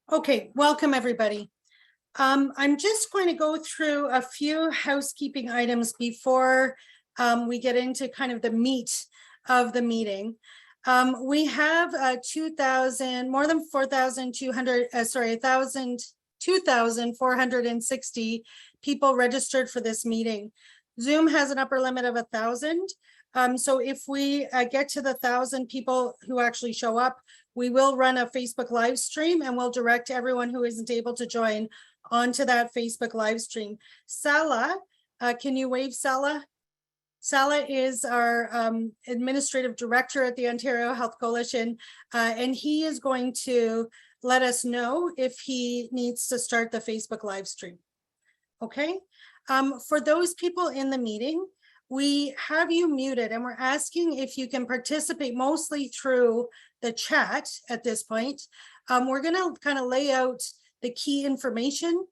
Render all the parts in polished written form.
Okay, welcome everybody. I'm just going to go through a few housekeeping items before we get into kind of the meat of the meeting. We have more than 4,200, 2,460 people registered for this meeting. Zoom has an upper limit of 1,000. So if we get to the 1,000 people who actually show up, we will run a Facebook live stream and we'll direct everyone who isn't able to join onto that Facebook live stream. Sala, can you wave Sala? Sala is our administrative director at the Ontario Health Coalition, and he is going to let us know if he needs to start the Facebook live stream. Okay, for those people in the meeting, we have you muted and we're asking if you can participate mostly through the chat at this point. We're going to kind of lay out the key information.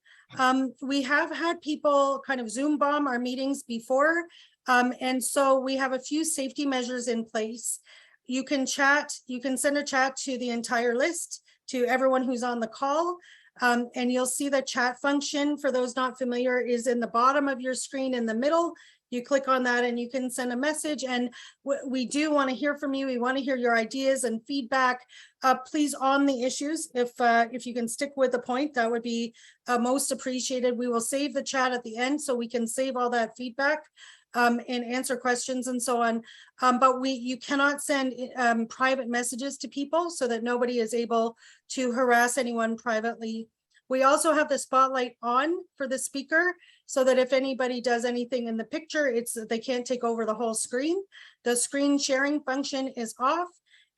We have had people kind of Zoom bomb our meetings before, and so we have a few safety measures in place. You can chat, you can send a chat to the entire list, to everyone who's on the call. And you'll see the chat function, for those not familiar, is in the bottom of your screen in the middle. You click on that and you can send a message, and we do want to hear from you. We want to hear your ideas and feedback. Please, on the issues, if you can stick with the point, that would be most appreciated. We will save the chat at the end so we can save all that feedback and answer questions and so on. But you cannot send private messages to people so that nobody is able to harass anyone privately. We also have the spotlight on for the speaker, so that if anybody does anything in the picture, they can't take over the whole screen. The screen sharing function is off.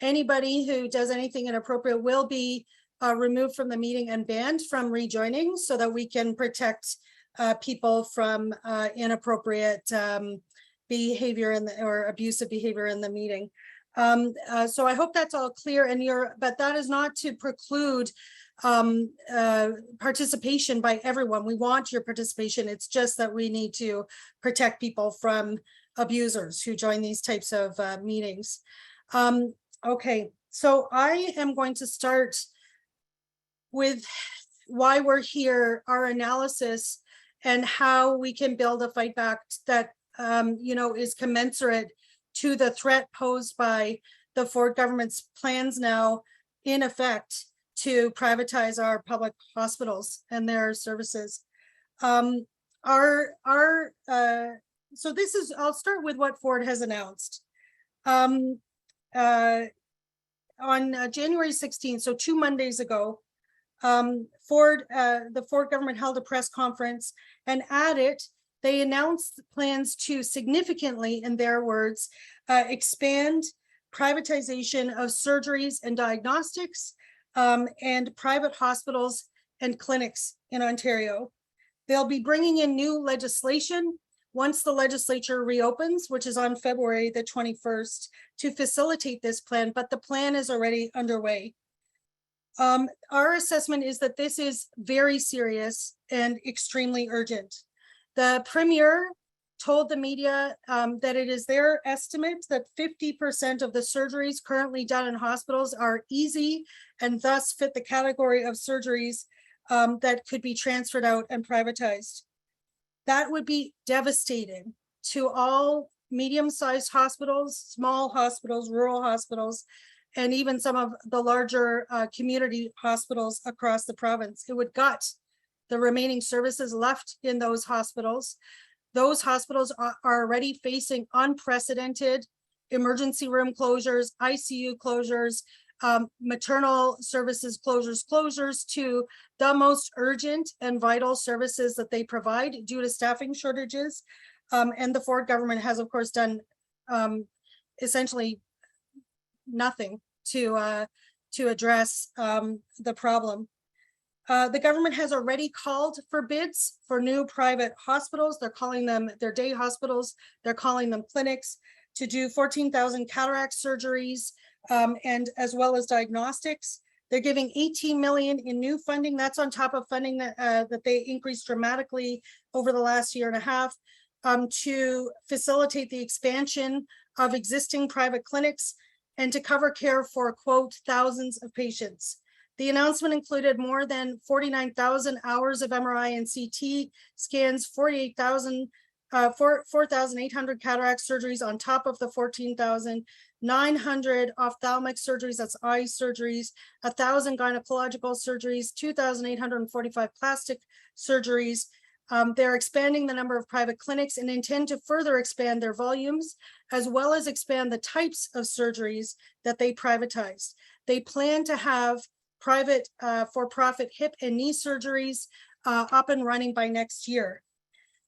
Anybody who does anything inappropriate will be removed from the meeting and banned from rejoining, so that we can protect people from inappropriate behavior or abusive behavior in the meeting. So I hope that's all clear, but that is not to preclude participation by everyone. We want your participation. It's just that we need to protect people from abusers who join these types of meetings. Okay, so I am going to start with why we're here, our analysis, and how we can build a fight back that is commensurate to the threat posed by the Ford government's plans now in effect to privatize our public hospitals and their services. So this is, I'll start with what Ford has announced. On January 16th, so 2 Mondays ago, the Ford government held a press conference, and at it, they announced plans to significantly, in their words, expand privatization of surgeries and diagnostics and private hospitals and clinics in Ontario. They'll be bringing in new legislation once the legislature reopens, which is on February the 21st, to facilitate this plan, but the plan is already underway. Our assessment is that this is very serious and extremely urgent. The Premier told the media that it is their estimate that 50% of the surgeries currently done in hospitals are easy and thus fit the category of surgeries that could be transferred out and privatized. That would be devastating to all medium-sized hospitals, small hospitals, rural hospitals, and even some of the larger community hospitals across the province. It would gut the remaining services left in those hospitals. Those hospitals are already facing unprecedented emergency room closures, ICU closures, maternal services closures to the most urgent and vital services that they provide due to staffing shortages. And the Ford government has, of course, done essentially nothing to address the problem. The government has already called for bids for new private hospitals. They're calling them their day hospitals. They're calling them clinics, to do 14,000 cataract surgeries and as well as diagnostics. They're giving 18 million in new funding. That's on top of funding that they increased dramatically over the last year and a half to facilitate the expansion of existing private clinics and to cover care for, quote, thousands of patients. The announcement included more than 49,000 hours of MRI and CT scans, 4,800 cataract surgeries on top of the 14,900 ophthalmic surgeries, that's eye surgeries, 1,000 gynecological surgeries, 2,845 plastic surgeries. They're expanding the number of private clinics and intend to further expand their volumes, as well as expand the types of surgeries that they privatized. They plan to have private for-profit hip and knee surgeries up and running by next year.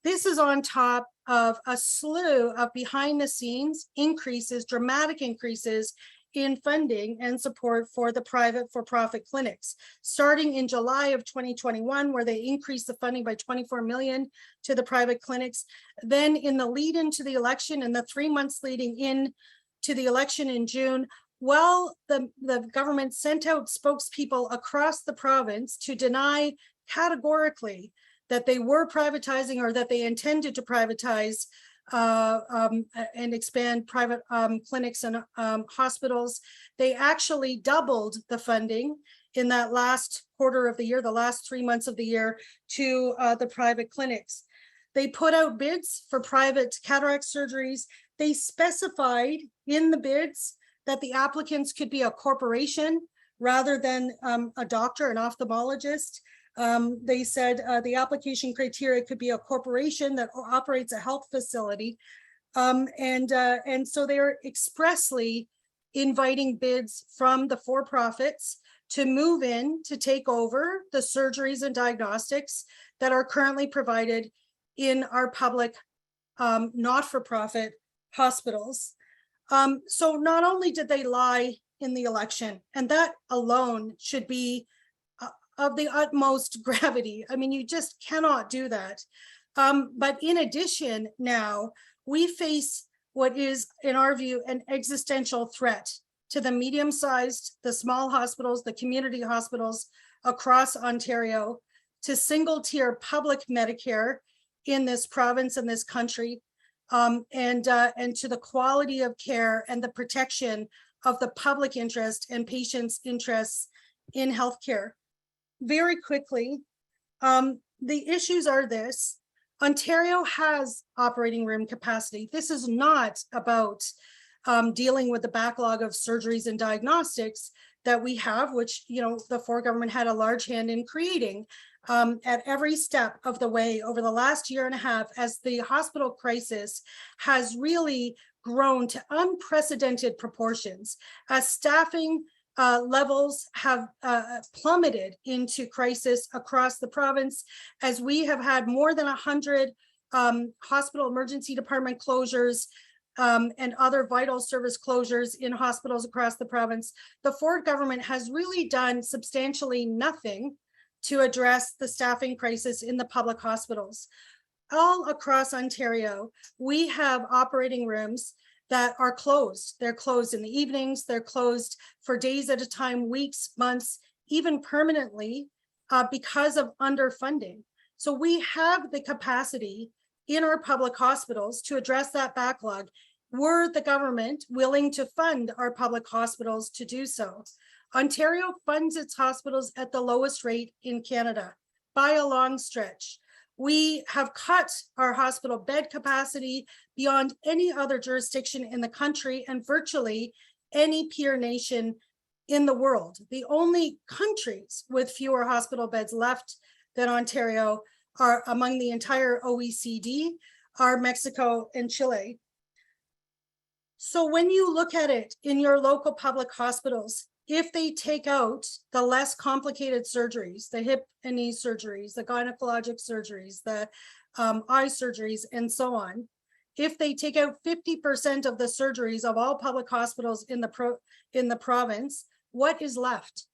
This is on top of a slew of behind the scenes increases, dramatic increases in funding and support for the private for-profit clinics, starting in July of 2021, where they increased the funding by 24 million to the private clinics. Then in the lead into the election and the 3 months leading in to the election in June, well, the government sent out spokespeople across the province to deny categorically that they were privatizing or that they intended to privatize and expand private clinics and hospitals. They actually doubled the funding in that last quarter of the year, the last 3 months of the year, to the private clinics. They put out bids for private cataract surgeries. They specified in the bids that the applicants could be a corporation rather than a doctor, an ophthalmologist. They said the application criteria could be a corporation that operates a health facility. And so they're expressly inviting bids from the for-profits to move in to take over the surgeries and diagnostics that are currently provided in our public not-for-profit hospitals. So not only did they lie in the election, and that alone should be of the utmost gravity. I mean, you just cannot do that. But in addition, now we face what is, in our view, an existential threat to the medium-sized, the small hospitals, the community hospitals across Ontario, to single-tier public Medicare in this province and this country, and to the quality of care and the protection of the public interest and patients' interests in healthcare. Very quickly, the issues are this: Ontario has operating room capacity. This is not about dealing with the backlog of surgeries and diagnostics that we have, which, you know, the Ford government had a large hand in creating at every step of the way over the last year and a half, as the hospital crisis has really grown to unprecedented proportions, as staffing levels have plummeted into crisis across the province, as we have had more than 100 hospital emergency department closures and other vital service closures in hospitals across the province. The Ford government has really done substantially nothing to address the staffing crisis in the public hospitals. All across Ontario, we have operating rooms that are closed. They're closed in the evenings, they're closed for days at a time, weeks, months, even permanently, because of underfunding. So we have the capacity in our public hospitals to address that backlog, were the government willing to fund our public hospitals to do so. Ontario funds its hospitals at the lowest rate in Canada by a long stretch. We have cut our hospital bed capacity beyond any other jurisdiction in the country and virtually any peer nation in the world. The only countries with fewer hospital beds left than Ontario are, among the entire OECD, are Mexico and Chile. So when you look at it in your local public hospitals, if they take out the less complicated surgeries, the hip and knee surgeries, the gynecologic surgeries, the eye surgeries, and so on, if they take out 50% of the surgeries of all public hospitals in the province, what is left?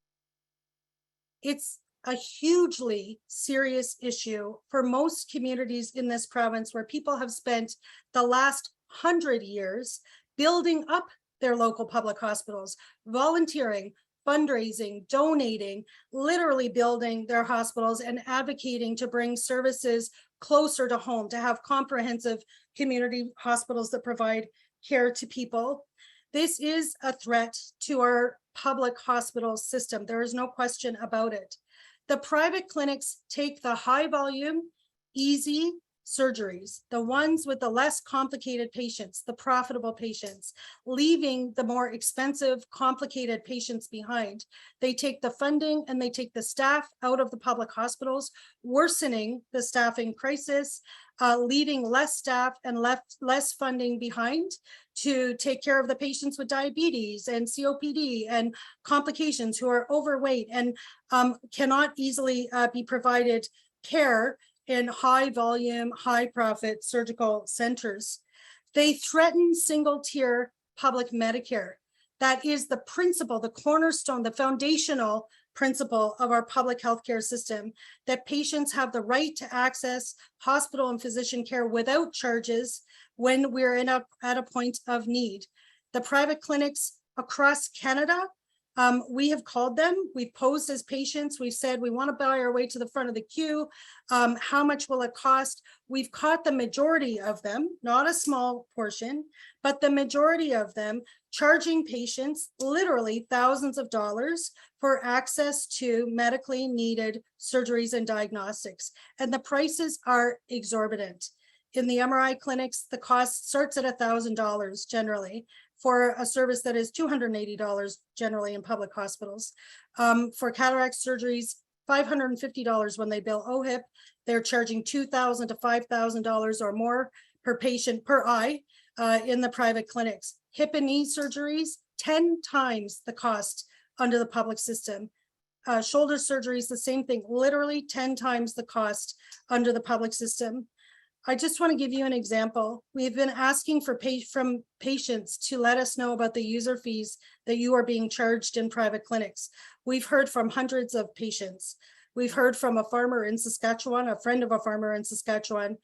It's a hugely serious issue for most communities in this province, where people have spent the last 100 years building up their local public hospitals, volunteering, fundraising, donating, literally building their hospitals and advocating to bring services closer to home, to have comprehensive community hospitals that provide care to people. This is a threat to our public hospital system. There is no question about it. The private clinics take the high volume, easy surgeries, the ones with the less complicated patients, the profitable patients, leaving the more expensive, complicated patients behind. They take the funding and they take the staff out of the public hospitals, worsening the staffing crisis, leaving less staff and less funding behind to take care of the patients with diabetes and COPD and complications who are overweight and cannot easily be provided care in high volume, high profit surgical centers. They threaten single tier public Medicare. That is the principle, the cornerstone, the foundational principle of our public healthcare system, that patients have the right to access hospital and physician care without charges when we're at a point of need. The private clinics across Canada, we have called them, we've posed as patients, we've said we want to buy our way to the front of the queue. How much will it cost? We've caught the majority of them, not a small portion, but the majority of them charging patients literally thousands of dollars for access to medically needed surgeries and diagnostics. And the prices are exorbitant. In the MRI clinics, the cost starts at $1,000 generally, for a service that is $280 generally in public hospitals. For cataract surgeries, $550 when they bill OHIP. They're charging $2,000 to $5,000 or more per patient per eye in the private clinics. Hip and knee surgeries, 10 times the cost under the public system. Shoulder surgeries, the same thing, literally 10 times the cost under the public system. I just want to give you an example. We've been asking from patients to let us know about the user fees that you are being charged in private clinics. We've heard from hundreds of patients. We've heard from a farmer in Saskatchewan, a friend of a farmer in Saskatchewan,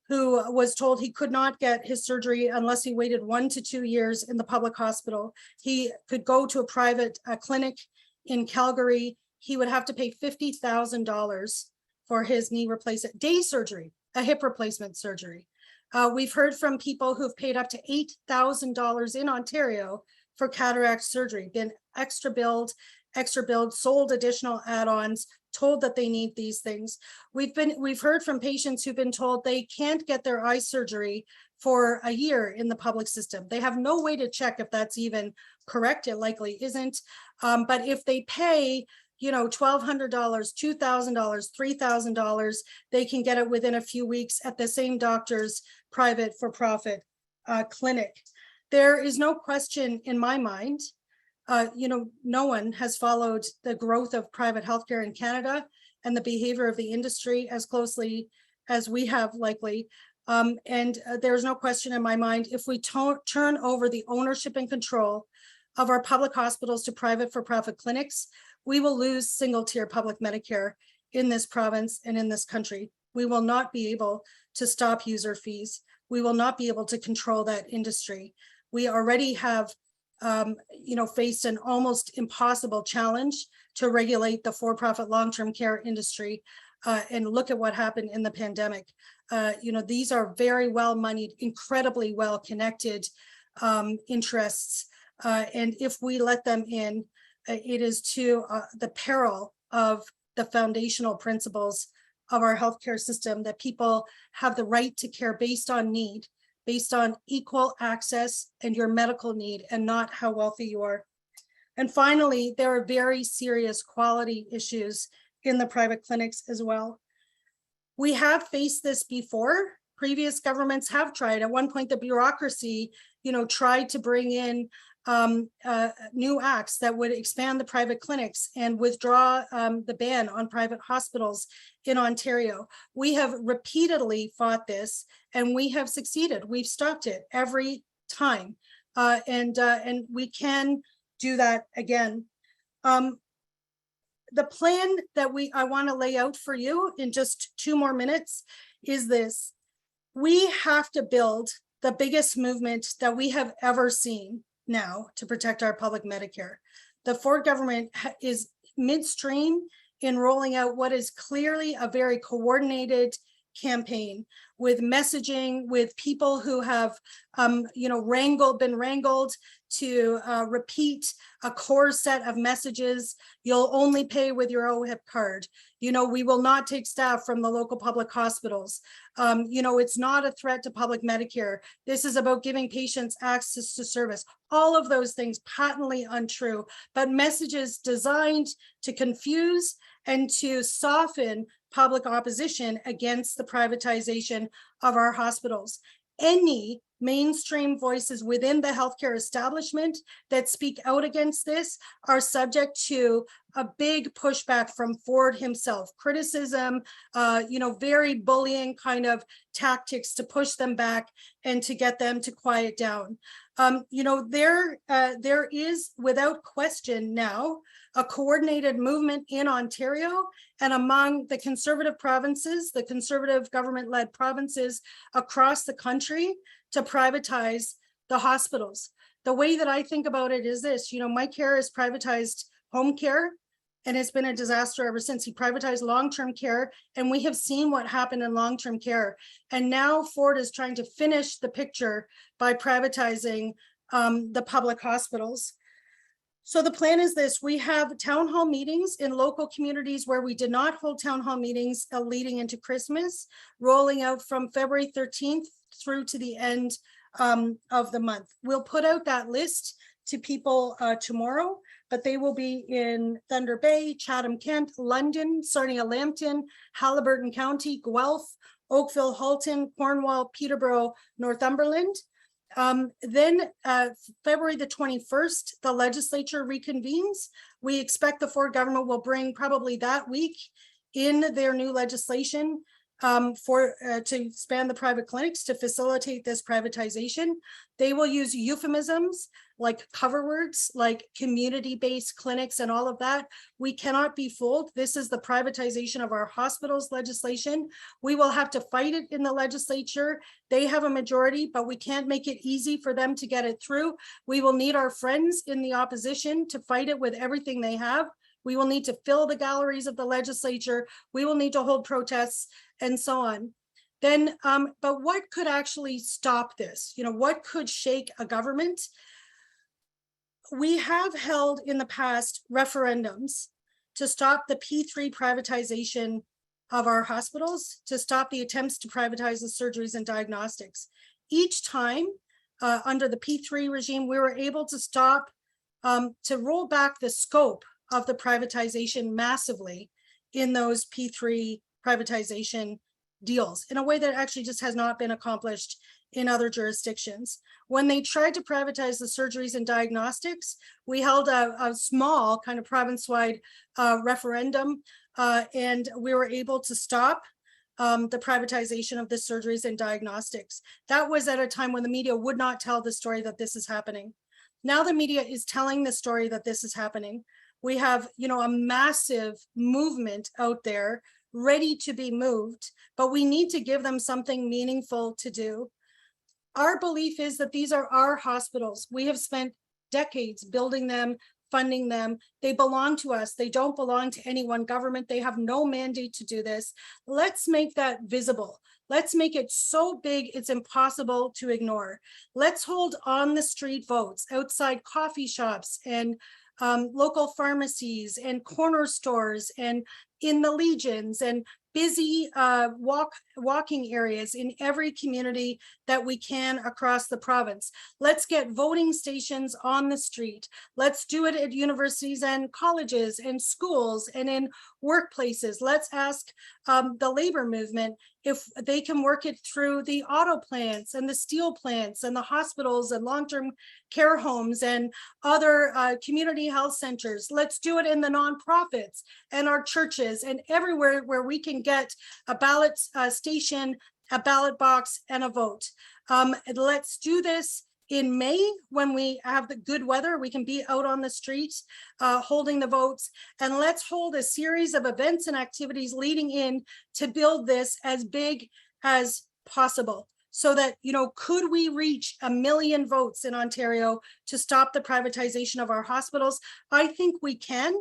who was told he could not get his surgery unless he waited 1 to 2 years in the public hospital. He could go to a private clinic in Calgary. He would have to pay $50,000 for his knee replacement, day surgery, a hip replacement surgery. We've heard from people who've paid up to $8,000 in Ontario for cataract surgery, been extra billed, sold additional add-ons, told that they need these things. We've heard from patients who've been told they can't get their eye surgery for a year in the public system. They have no way to check if that's even correct. It likely isn't. But if they pay, $1,200, $2,000, $3,000, they can get it within a few weeks at the same doctor's private for-profit clinic. There is no question in my mind, no one has followed the growth of private healthcare in Canada and the behavior of the industry as closely as we have likely. And there's no question in my mind, if we turn over the ownership and control of our public hospitals to private for-profit clinics, we will lose single-tier public Medicare in this province and in this country. We will not be able to stop user fees. We will not be able to control that industry. We already have, faced an almost impossible challenge to regulate the for-profit long-term care industry. And look at what happened in the pandemic. These are very well-moneyed, incredibly well-connected interests. And if we let them in, it is to the peril of the foundational principles of our healthcare system, that people have the right to care based on need, based on equal access and your medical need, and not how wealthy you are. And finally, there are very serious quality issues in the private clinics as well. We have faced this before. Previous governments have tried. At one point, the bureaucracy, tried to bring in new acts that would expand the private clinics and withdraw the ban on private hospitals in Ontario. We have repeatedly fought this, and we have succeeded. We've stopped it every time, and we can do that again. The plan that I want to lay out for you in just 2 more minutes is this. We have to build the biggest movement that we have ever seen now to protect our public Medicare. The Ford government is midstream in rolling out what is clearly a very coordinated campaign, with messaging, with people who have, been wrangled to repeat a core set of messages. You'll only pay with your OHIP card. We will not take staff from the local public hospitals. It's not a threat to public Medicare. This is about giving patients access to service. All of those things patently untrue, but messages designed to confuse and to soften public opposition against the privatization of our hospitals. Any mainstream voices within the healthcare establishment that speak out against this are subject to a big pushback from Ford himself, criticism, very bullying kind of tactics to push them back and to get them to quiet down. There is without question now a coordinated movement in Ontario and among the conservative provinces, the conservative government-led provinces across the country to privatize the hospitals. The way that I think about it is this, My Care has privatized home care, and it's been a disaster ever since. He privatized long-term care, and we have seen what happened in long-term care. And now Ford is trying to finish the picture by privatizing the public hospitals. So the plan is this: we have town hall meetings in local communities where we did not hold town hall meetings leading into Christmas, rolling out from February 13th through to the end of the month. We'll put out that list to people tomorrow, but they will be in Thunder Bay, Chatham-Kent, London, Sarnia-Lambton, Haliburton County, Guelph, Oakville, Halton, Cornwall, Peterborough, Northumberland. Then February the 21st, the legislature reconvenes. We expect the Ford government will bring probably that week in their new legislation to expand the private clinics to facilitate this privatization. They will use euphemisms like cover words, like community-based clinics and all of that. We cannot be fooled. This is the privatization of our hospitals legislation. We will have to fight it in the legislature. They have a majority, but we can't make it easy for them to get it through. We will need our friends in the opposition to fight it with everything they have. We will need to fill the galleries of the legislature. We will need to hold protests and so on. Then, but what could actually stop this? What could shake a government? We have held in the past referendums to stop the P3 privatization of our hospitals, to stop the attempts to privatize the surgeries and diagnostics. Each time under the P3 regime, we were able to stop, to roll back the scope of the privatization massively in those P3 privatization deals in a way that actually just has not been accomplished in other jurisdictions. When they tried to privatize the surgeries and diagnostics, we held a small kind of province-wide referendum, and we were able to stop the privatization of the surgeries and diagnostics. That was at a time when the media would not tell the story that this is happening. Now the media is telling the story that this is happening. We have, a massive movement out there ready to be moved, but we need to give them something meaningful to do. Our belief is that these are our hospitals. We have spent decades building them, funding them. They belong to us. They don't belong to any one government. They have no mandate to do this. Let's make that visible. Let's make it so big it's impossible to ignore. Let's hold on the street votes outside coffee shops and local pharmacies and corner stores and in the legions and busy walking areas in every community that we can across the province. Let's get voting stations on the street. Let's do it at universities and colleges and schools and in workplaces. Let's ask the labor movement if they can work it through the auto plants and the steel plants and the hospitals and long-term care homes and other community health centers. Let's do it in the nonprofits and our churches and everywhere where we can get a ballot station, a ballot box, and a vote. Let's do this in May when we have the good weather. We can be out on the streets holding the votes, and let's hold a series of events and activities leading in to build this as big as possible. So that, could we reach 1 million votes in Ontario to stop the privatization of our hospitals? I think we can.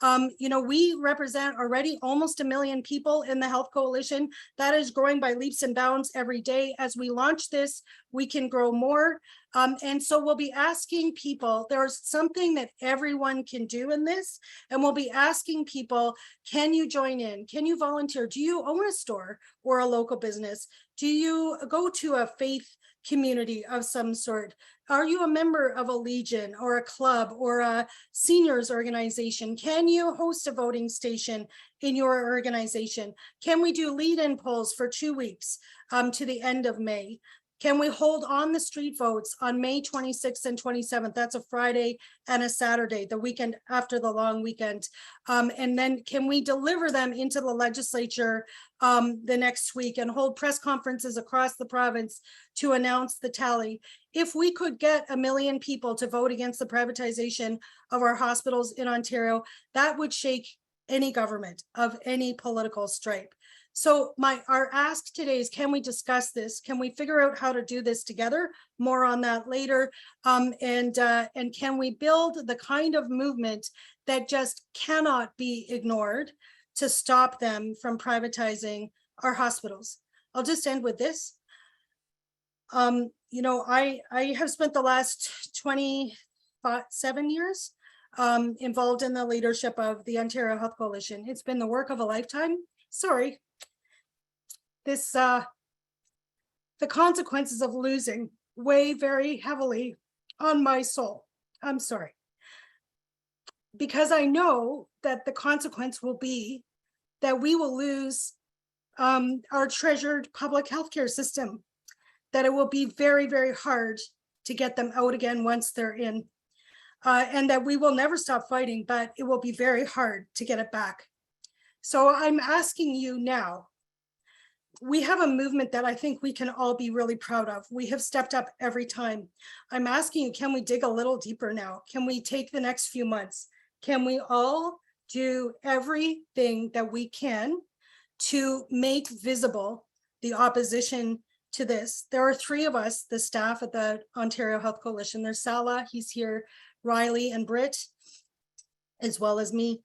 You know, we represent already almost 1 million people in the Health Coalition. That is growing by leaps and bounds every day. As we launch this, we can grow more. And so we'll be asking people, there's something that everyone can do in this. And we'll be asking people, can you join in? Can you volunteer? Do you own a store or a local business? Do you go to a faith community of some sort? Are you a member of a legion or a club or a seniors organization? Can you host a voting station in your organization? Can we do lead-in polls for 2 weeks to the end of May? Can we hold on the street votes on May 26th and 27th? That's a Friday and a Saturday, the weekend after the long weekend. And then can we deliver them into the legislature the next week and hold press conferences across the province to announce the tally? If we could get 1 million people to vote against the privatization of our hospitals in Ontario, that would shake any government of any political stripe. So our ask today is, can we discuss this? Can we figure out how to do this together? More on that later. And can we build the kind of movement that just cannot be ignored to stop them from privatizing our hospitals? I'll just end with this. You know, I have spent the last 27 years involved in the leadership of the Ontario Health Coalition. It's been the work of a lifetime. Sorry. The consequences of losing weigh very heavily on my soul. I'm sorry. Because I know that the consequence will be that we will lose our treasured public healthcare system, that it will be very, very hard to get them out again once they're in, and that we will never stop fighting, but it will be very hard to get it back. So I'm asking you now, we have a movement that I think we can all be really proud of. We have stepped up every time. I'm asking you, can we dig a little deeper now? Can we take the next few months? Can we all do everything that we can to make visible the opposition to this? There are 3 of us, the staff at the Ontario Health Coalition. There's Salah, he's here, Riley and Britt, as well as me.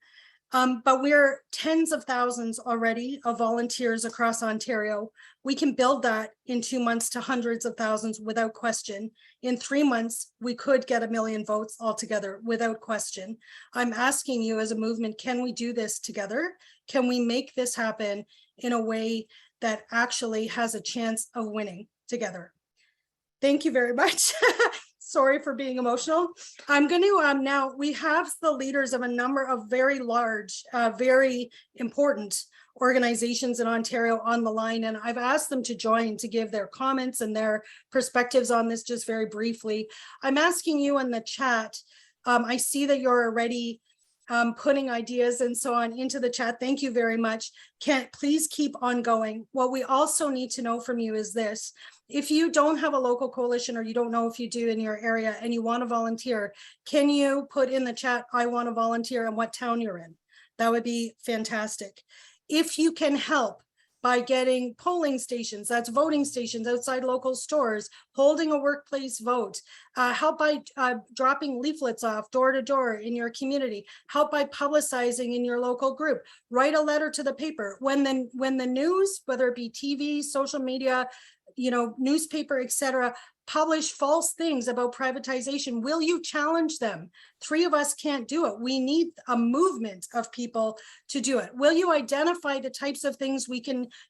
But we're tens of thousands already of volunteers across Ontario. We can build that in 2 months to hundreds of thousands without question. In 3 months, we could get 1 million votes altogether without question. I'm asking you as a movement, can we do this together? Can we make this happen in a way that actually has a chance of winning together? Thank you very much. Sorry for being emotional. I'm going to now, we have the leaders of a number of very large, very important organizations in Ontario on the line, and I've asked them to join to give their comments and their perspectives on this just very briefly. I'm asking you in the chat, I see that you're already putting ideas and so on into the chat. Thank you very much. Please keep on going. What we also need to know from you is this. If you don't have a local coalition, or you don't know if you do in your area and you want to volunteer, can you put in the chat, I want to volunteer, and what town you're in? That would be fantastic. If you can help by getting polling stations, that's voting stations outside local stores, holding a workplace vote, help by dropping leaflets off door to door in your community, help by publicizing in your local group, write a letter to the paper. When the news, whether it be TV, social media, you know, newspaper, etc., publish false things about privatization, will you challenge them? 3 of us can't do it. We need a movement of people to do it. Will you identify the types of things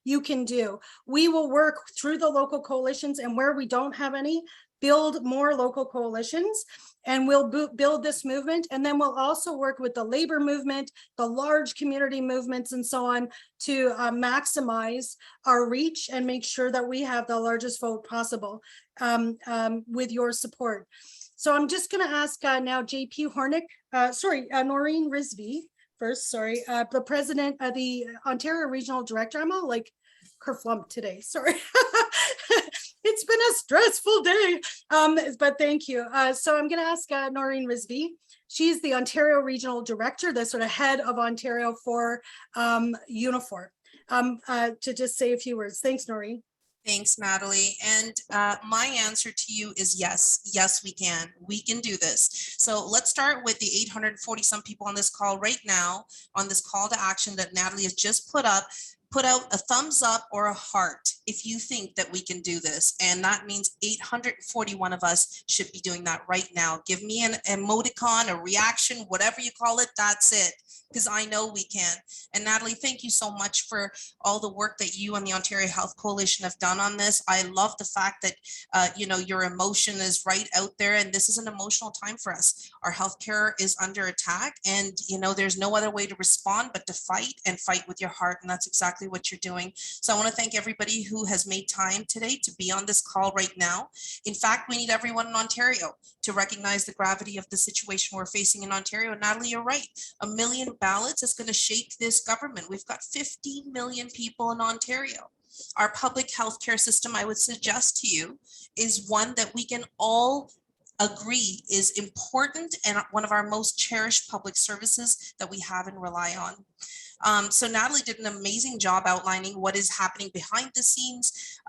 you can do? We will work through the local coalitions, and where we don't have any, build more local coalitions, and we'll build this movement. And then we'll also work with the labor movement, the large community movements, and so on, to maximize our reach and make sure that we have the largest vote possible with your support. So I'm just going to ask now JP Hornick, Noreen Rizvi first, the president of the Ontario Regional Director. I'm all like kerflumped today, sorry. It's been a stressful day, but thank you. So I'm going to ask Noreen Rizvi. She's the Ontario Regional Director, the sort of head of Ontario for Unifor, to just say a few words. Thanks, Noreen. Thanks, Natalie. And my answer to you is yes. Yes, we can. We can do this. So let's start with the 840 some people on this call right now, on this call to action that Natalie has just put up. Put out a thumbs up or a heart if you think that we can do this. And that means 841 of us should be doing that right now. Give me an emoticon, a reaction, whatever you call it. That's it. Because I know we can. And Natalie, thank you so much for all the work that you and the Ontario Health Coalition have done on this. I love the fact that, your emotion is right out there, and this is an emotional time for us. Our healthcare is under attack, and, there's no other way to respond but to fight and fight with your heart. And that's exactly what you're doing. So I want to thank everybody who has made time today to be on this call right now. In fact, we need everyone in Ontario to recognize the gravity of the situation we're facing in Ontario. Natalie, you're right. 1 million ballots is going to shake this government. We've got 50 million people in Ontario. Our public health care system, I would suggest to you, is one that we can all agree is important and one of our most cherished public services that we have and rely on. So Natalie did an amazing job outlining what is happening behind the scenes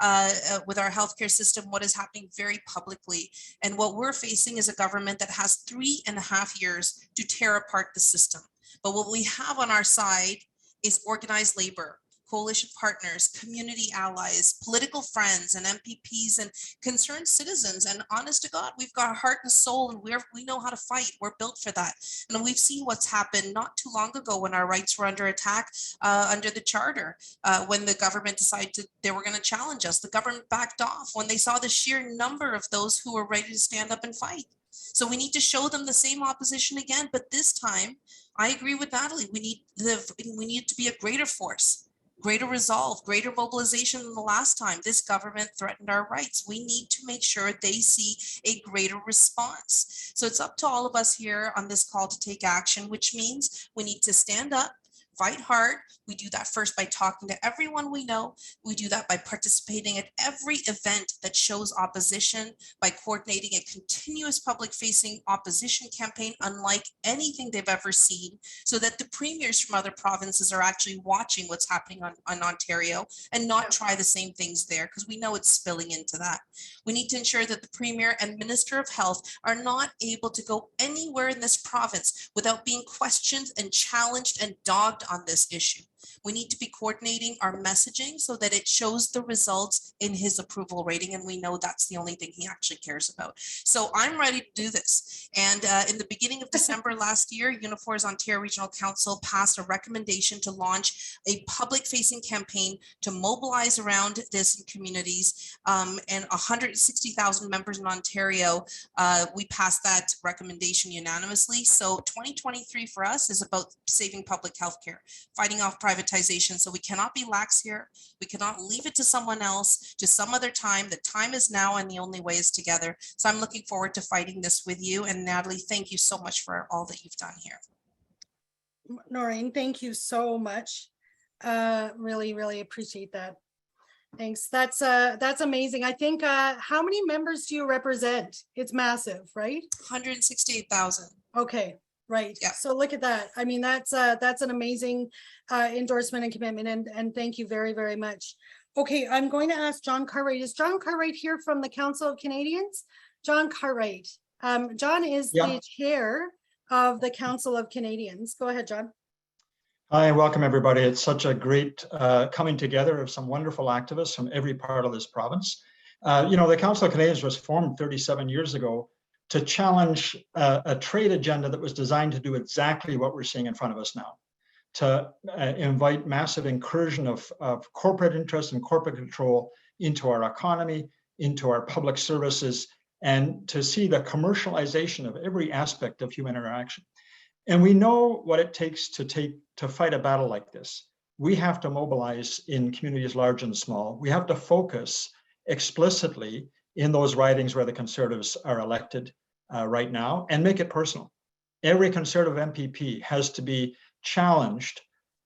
with our healthcare system, what is happening very publicly. And what we're facing is a government that has 3.5 years to tear apart the system. But what we have on our side is organized labor, coalition partners, community allies, political friends, and MPPs, and concerned citizens. And honest to God, we've got a heart and soul, and we know how to fight. We're built for that. And we've seen what's happened not too long ago when our rights were under attack under the charter, when the government decided they were going to challenge us. The government backed off when they saw the sheer number of those who were ready to stand up and fight. So we need to show them the same opposition again, but this time, I agree with Natalie. We need to be a greater force, greater resolve, greater mobilization than the last time this government threatened our rights. We need to make sure they see a greater response. So it's up to all of us here on this call to take action, which means we need to stand up, fight hard. We do that first by talking to everyone we know. We do that by participating at every event that shows opposition, by coordinating a continuous public-facing opposition campaign unlike anything they've ever seen, so that the premiers from other provinces are actually watching what's happening on Ontario and not try the same things there, because we know it's spilling into that. We need to ensure that the Premier and Minister of Health are not able to go anywhere in this province without being questioned and challenged and dogged on this issue. We need to be coordinating our messaging so that it shows the results in his approval rating, and we know that's the only thing he actually cares about. So I'm ready to do this. And in the beginning of December last year, Unifor's Ontario Regional Council passed a recommendation to launch a public-facing campaign to mobilize around this in communities, and 160,000 members in Ontario. We passed that recommendation unanimously. So 2023 for us is about saving public health care, fighting off privatization. So we cannot be lax here. We cannot leave it to someone else, to some other time. The time is now, and the only way is together. So I'm looking forward to fighting this with you. And Natalie, thank you so much for all that you've done here. Noreen, thank you so much. Really, really appreciate that. Thanks. That's amazing. I think, how many members do you represent? It's massive, right? 168,000. Okay. Right. Yeah. So look at that. I mean, that's an amazing endorsement and commitment. And thank you very, very much. Okay, I'm going to ask John Cartwright. Is John Cartwright here from the Council of Canadians? John Cartwright. John is the chair of the Council of Canadians. Go ahead, John. Hi, welcome everybody. It's such a great coming together of some wonderful activists from every part of this province. The Council of Canadians was formed 37 years ago to challenge a trade agenda that was designed to do exactly what we're seeing in front of us now, to invite massive incursion of corporate interest and corporate control into our economy, into our public services, and to see the commercialization of every aspect of human interaction. And we know what it takes to fight a battle like this. We have to mobilize in communities large and small. We have to focus explicitly in those ridings where the Conservatives are elected right now, and make it personal. Every Conservative MPP has to be challenged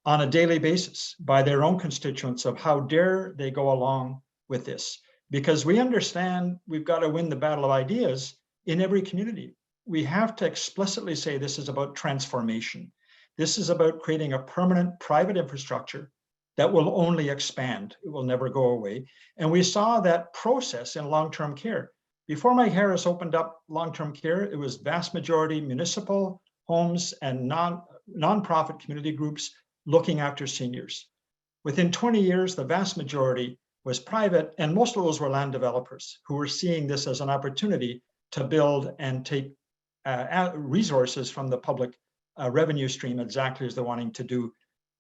on a daily basis by their own constituents of how dare they go along with this. Because we understand we've got to win the battle of ideas in every community. We have to explicitly say this is about transformation. This is about creating a permanent private infrastructure that will only expand. It will never go away. And we saw that process in long-term care. Before Mike Harris opened up long-term care, it was vast majority municipal homes and non-profit community groups looking after seniors. Within 20 years, the vast majority was private, and most of those were land developers who were seeing this as an opportunity to build and take resources from the public revenue stream, exactly as they're wanting to do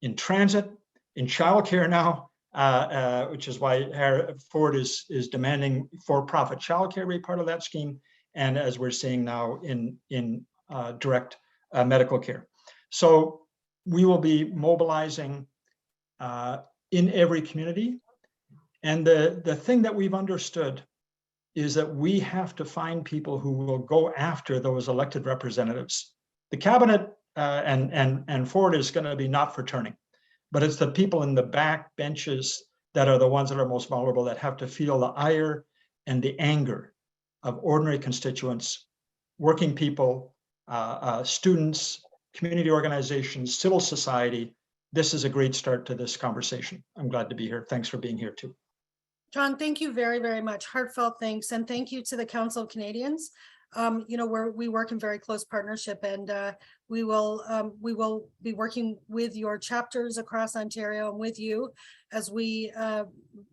in transit, in childcare now, which is why Ford is demanding for-profit childcare be part of that scheme, and as we're seeing now in direct medical care. So we will be mobilizing in every community. And the thing that we've understood is that we have to find people who will go after those elected representatives. The cabinet and Ford is going to be not for turning, but it's the people in the back benches that are the ones that are most vulnerable, that have to feel the ire and the anger of ordinary constituents, working people, students, community organizations, civil society. This is a great start to this conversation. I'm glad to be here. Thanks for being here too. John, thank you very, very much. Heartfelt thanks. And thank you to the Council of Canadians. You know, we work in very close partnership, and we will be working with your chapters across Ontario and with you as we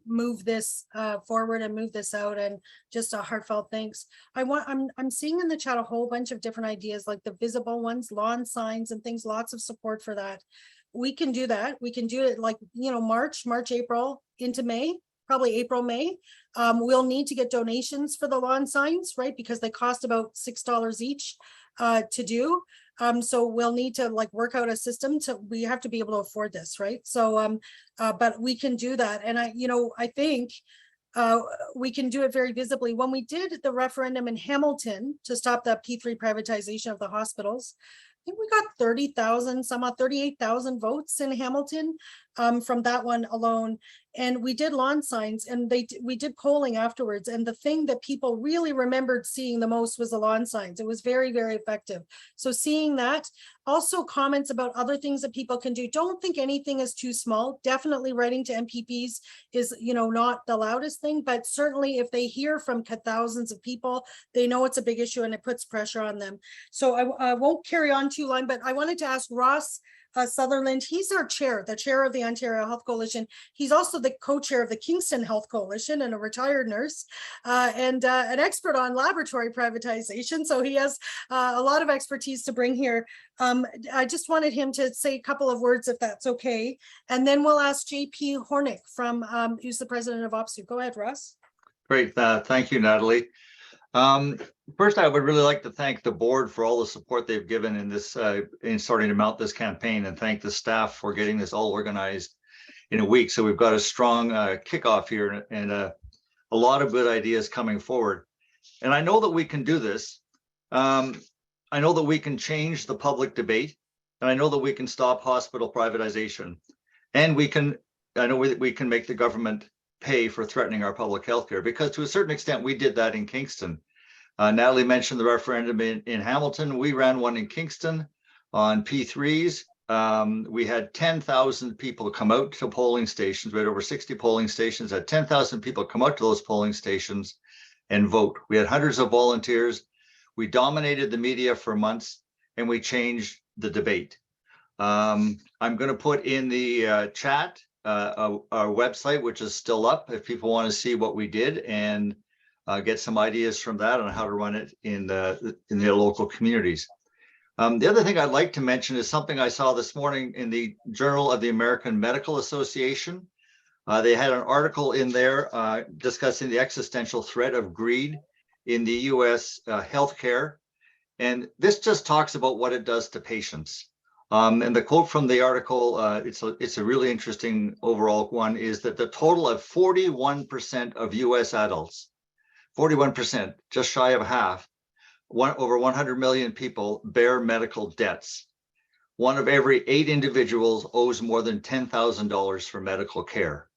move this forward and move this out. And just a heartfelt thanks. I'm seeing in the chat a whole bunch of different ideas, like the visible ones, lawn signs and things, lots of support for that. We can do that. We can do it like, you know, March, April into May. Probably April, May. We'll need to get donations for the lawn signs, right? Because they cost about $6 each to do. So we'll need to like work out a system we have to be able to afford this, right? So, but we can do that. And I think we can do it very visibly. When we did the referendum in Hamilton to stop the P3 privatization of the hospitals, I think we got 30,000, some 38,000 votes in Hamilton from that one alone. And we did lawn signs, and we did polling afterwards. And the thing that people really remembered seeing the most was the lawn signs. It was very, very effective. So seeing that, also comments about other things that people can do. Don't think anything is too small. Definitely writing to MPPs is, you know, not the loudest thing, but certainly if they hear from thousands of people, they know it's a big issue and it puts pressure on them. So I won't carry on too long, but I wanted to ask Ross Sutherland. He's our chair, the chair of the Ontario Health Coalition. He's also the co-chair of the Kingston Health Coalition and a retired nurse and an expert on laboratory privatization. So he has a lot of expertise to bring here. I just wanted him to say a couple of words, if that's okay. And then we'll ask JP Hornick from who's the president of OPSU. Go ahead, Ross. Great. Thank you, Natalie. First, I would really like to thank the board for all the support they've given in this in starting to mount this campaign, and thank the staff for getting this all organized in a week. So we've got a strong kickoff here and a lot of good ideas coming forward. And I know that we can do this. I know that we can change the public debate, and I know that we can stop hospital privatization, and I know we can make the government pay for threatening our public health care, because to a certain extent we did that in Kingston. Natalie mentioned the referendum in Hamilton. We ran one in Kingston on P3s. We had 10,000 people come out to polling stations. We had over 60 polling stations, had 10,000 people come out to those polling stations and vote. We had hundreds of volunteers. We dominated the media for months, and we changed the debate. I'm going to put in the chat our website, which is still up, if people want to see what we did and get some ideas from that on how to run it in their local communities. The other thing I'd like to mention is something I saw this morning in the Journal of the American Medical Association. They had an article in there discussing the existential threat of greed in the US healthcare. And this just talks about what it does to patients. And the quote from the article, it's a really interesting overall one, is that the total of 41% of US adults, 41%, just shy of half, over 100 million people bear medical debts. 1 of every 8 individuals owes more than $10,000 for medical care.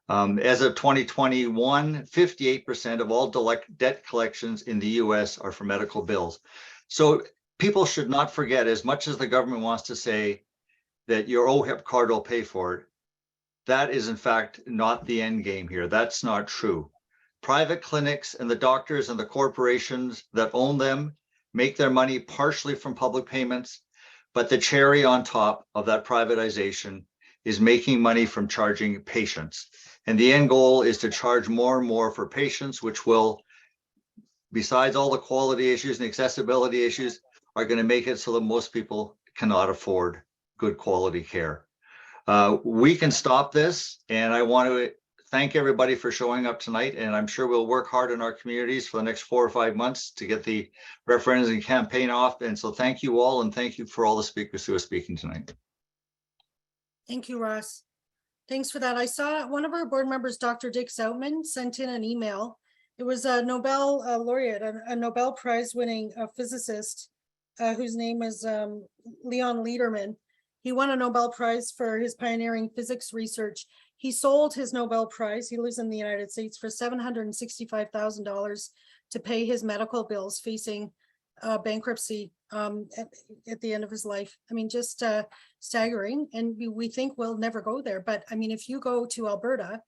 As of 2021, 58% of all debt collections in the US are for medical bills. So people should not forget, as much as the government wants to say that your OHIP card will pay for it, that is in fact not the end game here. That's not true. Private clinics and the doctors and the corporations that own them make their money partially from public payments, but the cherry on top of that privatization is making money from charging patients. And the end goal is to charge more and more for patients, which will, besides all the quality issues and accessibility issues, are going to make it so that most people cannot afford good quality care. We can stop this, and I want to thank everybody for showing up tonight, and I'm sure we'll work hard in our communities for the next 4 or 5 months to get the referendum campaign off. And so thank you all, and thank you for all the speakers who are speaking tonight. Thank you, Ross. Thanks for that. I saw one of our board members, Dr. Dick Zoutman, sent in an email. It was a Nobel laureate, a Nobel Prize winning physicist whose name is Leon Lederman. He won a Nobel Prize for his pioneering physics research. He sold his Nobel Prize, he lives in the United States, for $765,000 to pay his medical bills facing bankruptcy at the end of his life. I mean, just staggering. And we think we'll never go there. But I mean, if you go to Alberta,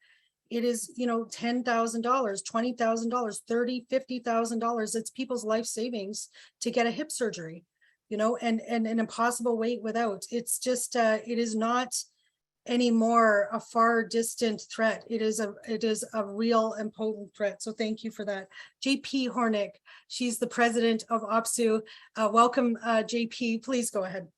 it is, you know, $10,000, $20,000, $30,000, $50,000. It's people's life savings to get a hip surgery, you know, and an impossible wait without. It's just, it is not anymore a far distant threat. It is a real and potent threat. So thank you for that. JP Hornick, she's the president of OPSU. Welcome, JP, please go ahead.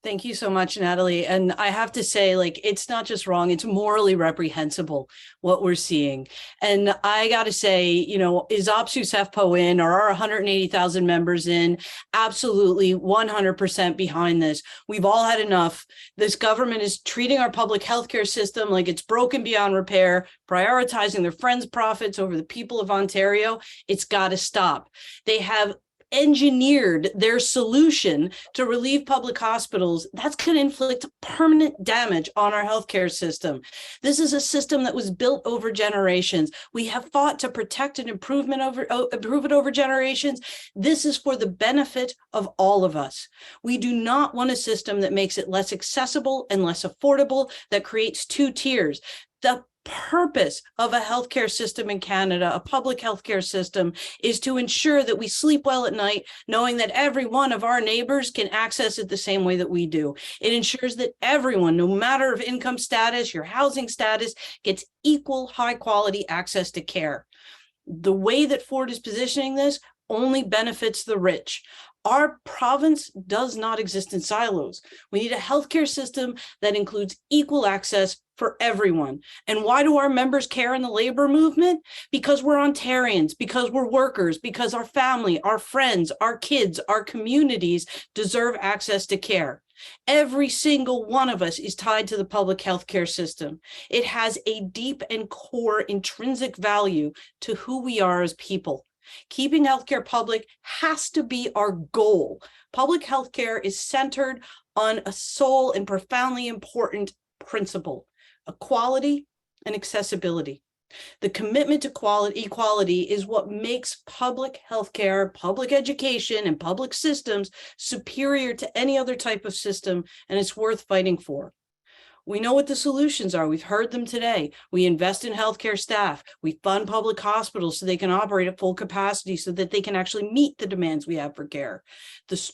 Thank you so much, Natalie. And I have to say, like, it's not just wrong, it's morally reprehensible what we're seeing. And I got to say, you know, is OPSU CEFPO in, or are 180,000 members in? Absolutely 100% behind this. We've all had enough. This government is treating our public healthcare system like it's broken beyond repair, prioritizing their friends' profits over the people of Ontario. It's got to stop. They have engineered their solution to relieve public hospitals. That's going to inflict permanent damage on our healthcare system. This is a system that was built over generations. We have fought to protect and improve it over generations. This is for the benefit of all of us. We do not want a system that makes it less accessible and less affordable, that creates two tiers. The purpose of a healthcare system in Canada, a public healthcare system, is to ensure that we sleep well at night, knowing that every one of our neighbors can access it the same way that we do. It ensures that everyone, no matter of income status, your housing status, gets equal high quality access to care. The way that Ford is positioning this only benefits the rich. Our province does not exist in silos. We need a healthcare system that includes equal access for everyone. And why do our members care in the labor movement? Because we're Ontarians, because we're workers, because our family, our friends, our kids, our communities deserve access to care. Every single one of us is tied to the public healthcare system. It has a deep and core intrinsic value to who we are as people. Keeping healthcare public has to be our goal. Public healthcare is centered on a sole and profoundly important principle: equality and accessibility. The commitment to equality is what makes public healthcare, public education, and public systems superior to any other type of system, and it's worth fighting for. We know what the solutions are. We've heard them today. We invest in healthcare staff. We fund public hospitals so they can operate at full capacity so that they can actually meet the demands we have for care.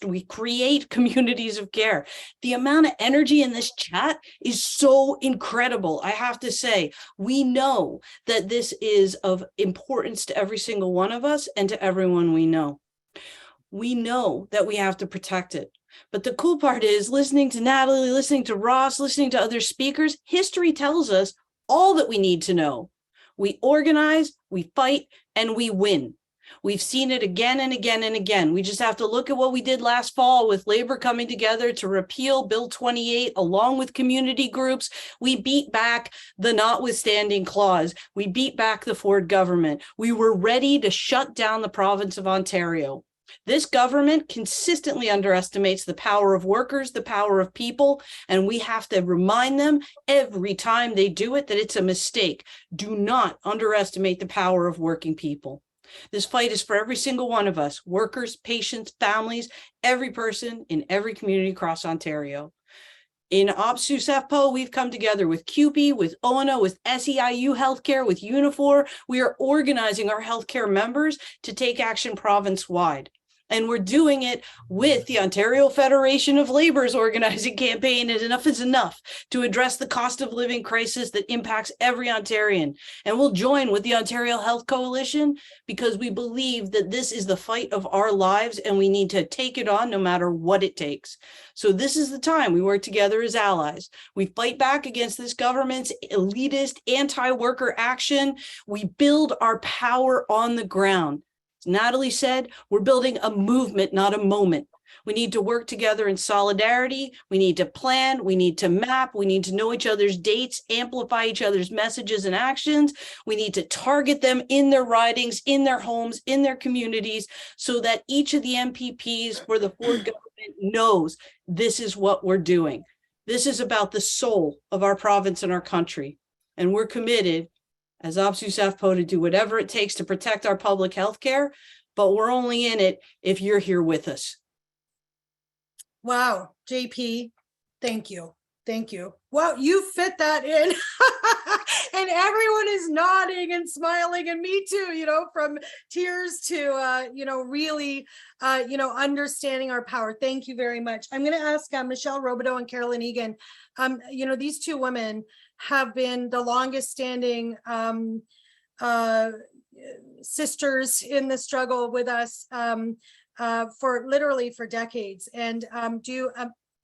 We create communities of care. The amount of energy in this chat is so incredible. I have to say, we know that this is of importance to every single one of us and to everyone we know. We know that we have to protect it. But the cool part is, listening to Natalie, listening to Ross, listening to other speakers, history tells us all that we need to know. We organize, we fight, and we win. We've seen it again and again and again. We just have to look at what we did last fall with Labor coming together to repeal Bill 28 along with community groups. We beat back the notwithstanding clause. We beat back the Ford government. We were ready to shut down the province of Ontario. This government consistently underestimates the power of workers, the power of people, and we have to remind them every time they do it that it's a mistake. Do not underestimate the power of working people. This fight is for every single one of us, workers, patients, families, every person in every community across Ontario. In OPSU SEFPO, we've come together with CUPE, with ONA, with SEIU Healthcare, with Unifor. We are organizing our healthcare members to take action province-wide. And we're doing it with the Ontario Federation of Labor's organizing campaign, and Enough is Enough, to address the cost of living crisis that impacts every Ontarian. And we'll join with the Ontario Health Coalition because we believe that this is the fight of our lives and we need to take it on no matter what it takes. So this is the time we work together as allies. We fight back against this government's elitist anti-worker action. We build our power on the ground. As Natalie said, we're building a movement, not a moment. We need to work together in solidarity. We need to plan. We need to map. We need to know each other's dates, amplify each other's messages and actions. We need to target them in their ridings, in their homes, in their communities, so that each of the MPPs for the Ford government knows this is what we're doing. This is about the soul of our province and our country. And we're committed as OPSU SEFPO to do whatever it takes to protect our public health care, but we're only in it if you're here with us. Wow, JP, thank you. Thank you. Wow, you fit that in. And everyone is nodding and smiling, and me too, you know, from tears to, really, understanding our power. Thank you very much. I'm going to ask Michelle Robideau and Carolyn Egan. These two women have been the longest standing sisters in the struggle with us for decades, and do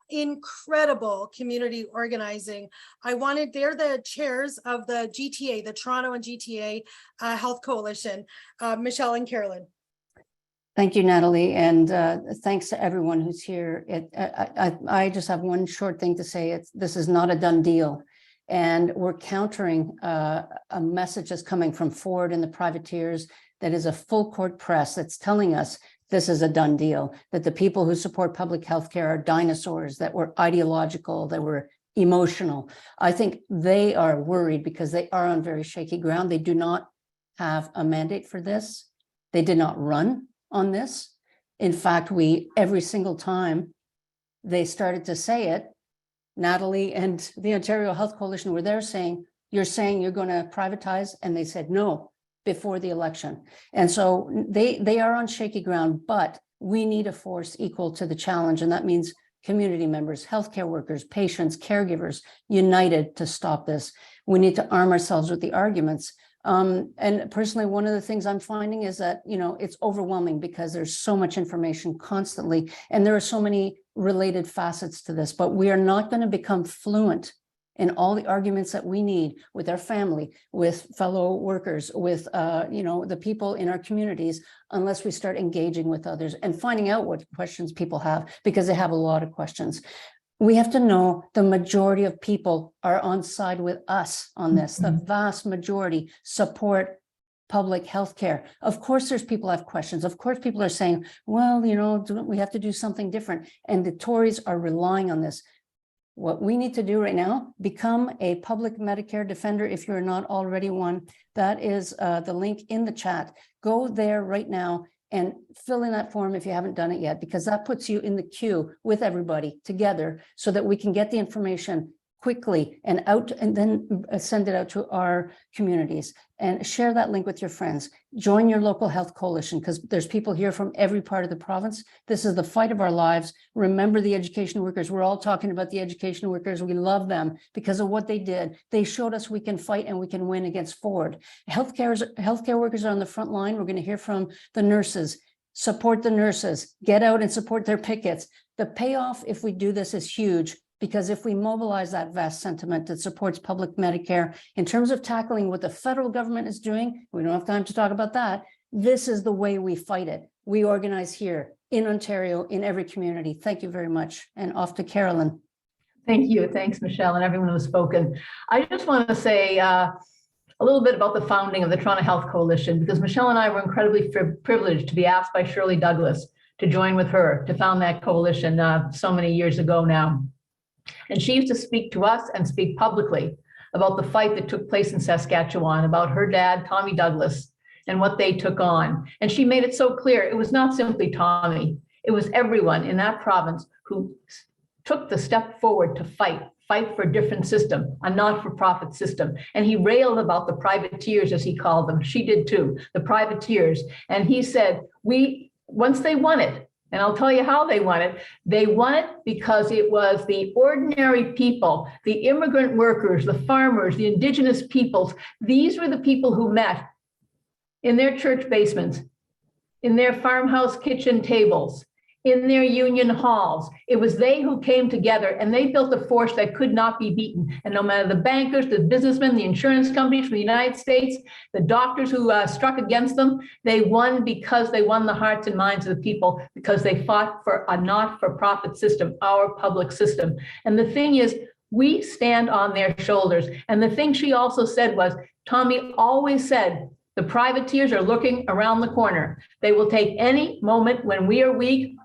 incredible community organizing. They're the chairs of the GTA, the Toronto and GTA Health Coalition. Michelle and Carolyn. Thank you, Natalie, and thanks to everyone who's here. I just have one short thing to say. This is not a done deal. And we're countering a message that's coming from Ford and the privateers that is a full court press that's telling us this is a done deal, that the people who support public health care are dinosaurs, that we're ideological, that we're emotional. I think they are worried because they are on very shaky ground. They do not have a mandate for this. They did not run on this. In fact, every single time they started to say it, Natalie and the Ontario Health Coalition were there saying, you're saying you're going to privatize? And they said no before the election. And so they are on shaky ground, but we need a force equal to the challenge. And that means community members, healthcare workers, patients, caregivers, united to stop this. We need to arm ourselves with the arguments. And personally, one of the things I'm finding is that, it's overwhelming because there's so much information constantly, and there are so many related facets to this, but we are not going to become fluent in all the arguments that we need with our family, with fellow workers, with, the people in our communities, unless we start engaging with others and finding out what questions people have, because they have a lot of questions. We have to know the majority of people are on side with us on this. The vast majority support public health care. Of course, there's people who have questions. Of course, people are saying, well, we have to do something different. And the Tories are relying on this. What we need to do right now, become a public Medicare defender if you're not already one. That is the link in the chat. Go there right now and fill in that form if you haven't done it yet, because that puts you in the queue with everybody together so that we can get the information quickly and out, and then send it out to our communities and share that link with your friends. Join your local health coalition, because there's people here from every part of the province. This is the fight of our lives. Remember the education workers. We're all talking about the education workers. We love them because of what they did. They showed us we can fight and we can win against Ford. Healthcare workers are on the front line. We're going to hear from the nurses. Support the nurses. Get out and support their pickets. The payoff, if we do this, is huge. Because if we mobilize that vast sentiment that supports public Medicare in terms of tackling what the federal government is doing, we don't have time to talk about that. This is the way we fight it. We organize here in Ontario, in every community. Thank you very much. And off to Carolyn. Thank you. Thanks, Michelle, and everyone who's spoken. I just want to say a little bit about the founding of the Toronto Health Coalition, because Michelle and I were incredibly privileged to be asked by Shirley Douglas to join with her to found that coalition so many years ago now. And she used to speak to us and speak publicly about the fight that took place in Saskatchewan, about her dad, Tommy Douglas, and what they took on. And she made it so clear it was not simply Tommy, it was everyone in that province who took the step forward to fight for a different system, a not-for-profit system. And he railed about the privateers, as he called them. She did too, the privateers. And he said, once they won it, and I'll tell you how they won it because it was the ordinary people, the immigrant workers, the farmers, the indigenous peoples. These were the people who met in their church basements, in their farmhouse kitchen tables, in their union halls. It was they who came together, and they built a force that could not be beaten. And no matter the bankers, the businessmen, the insurance companies from the United States, the doctors who struck against them, they won because they won the hearts and minds of the people, because they fought for a not-for-profit system, our public system. And the thing is, we stand on their shoulders. And the thing she also said was, Tommy always said, the privateers are looking around the corner. They will take any moment when we are weak,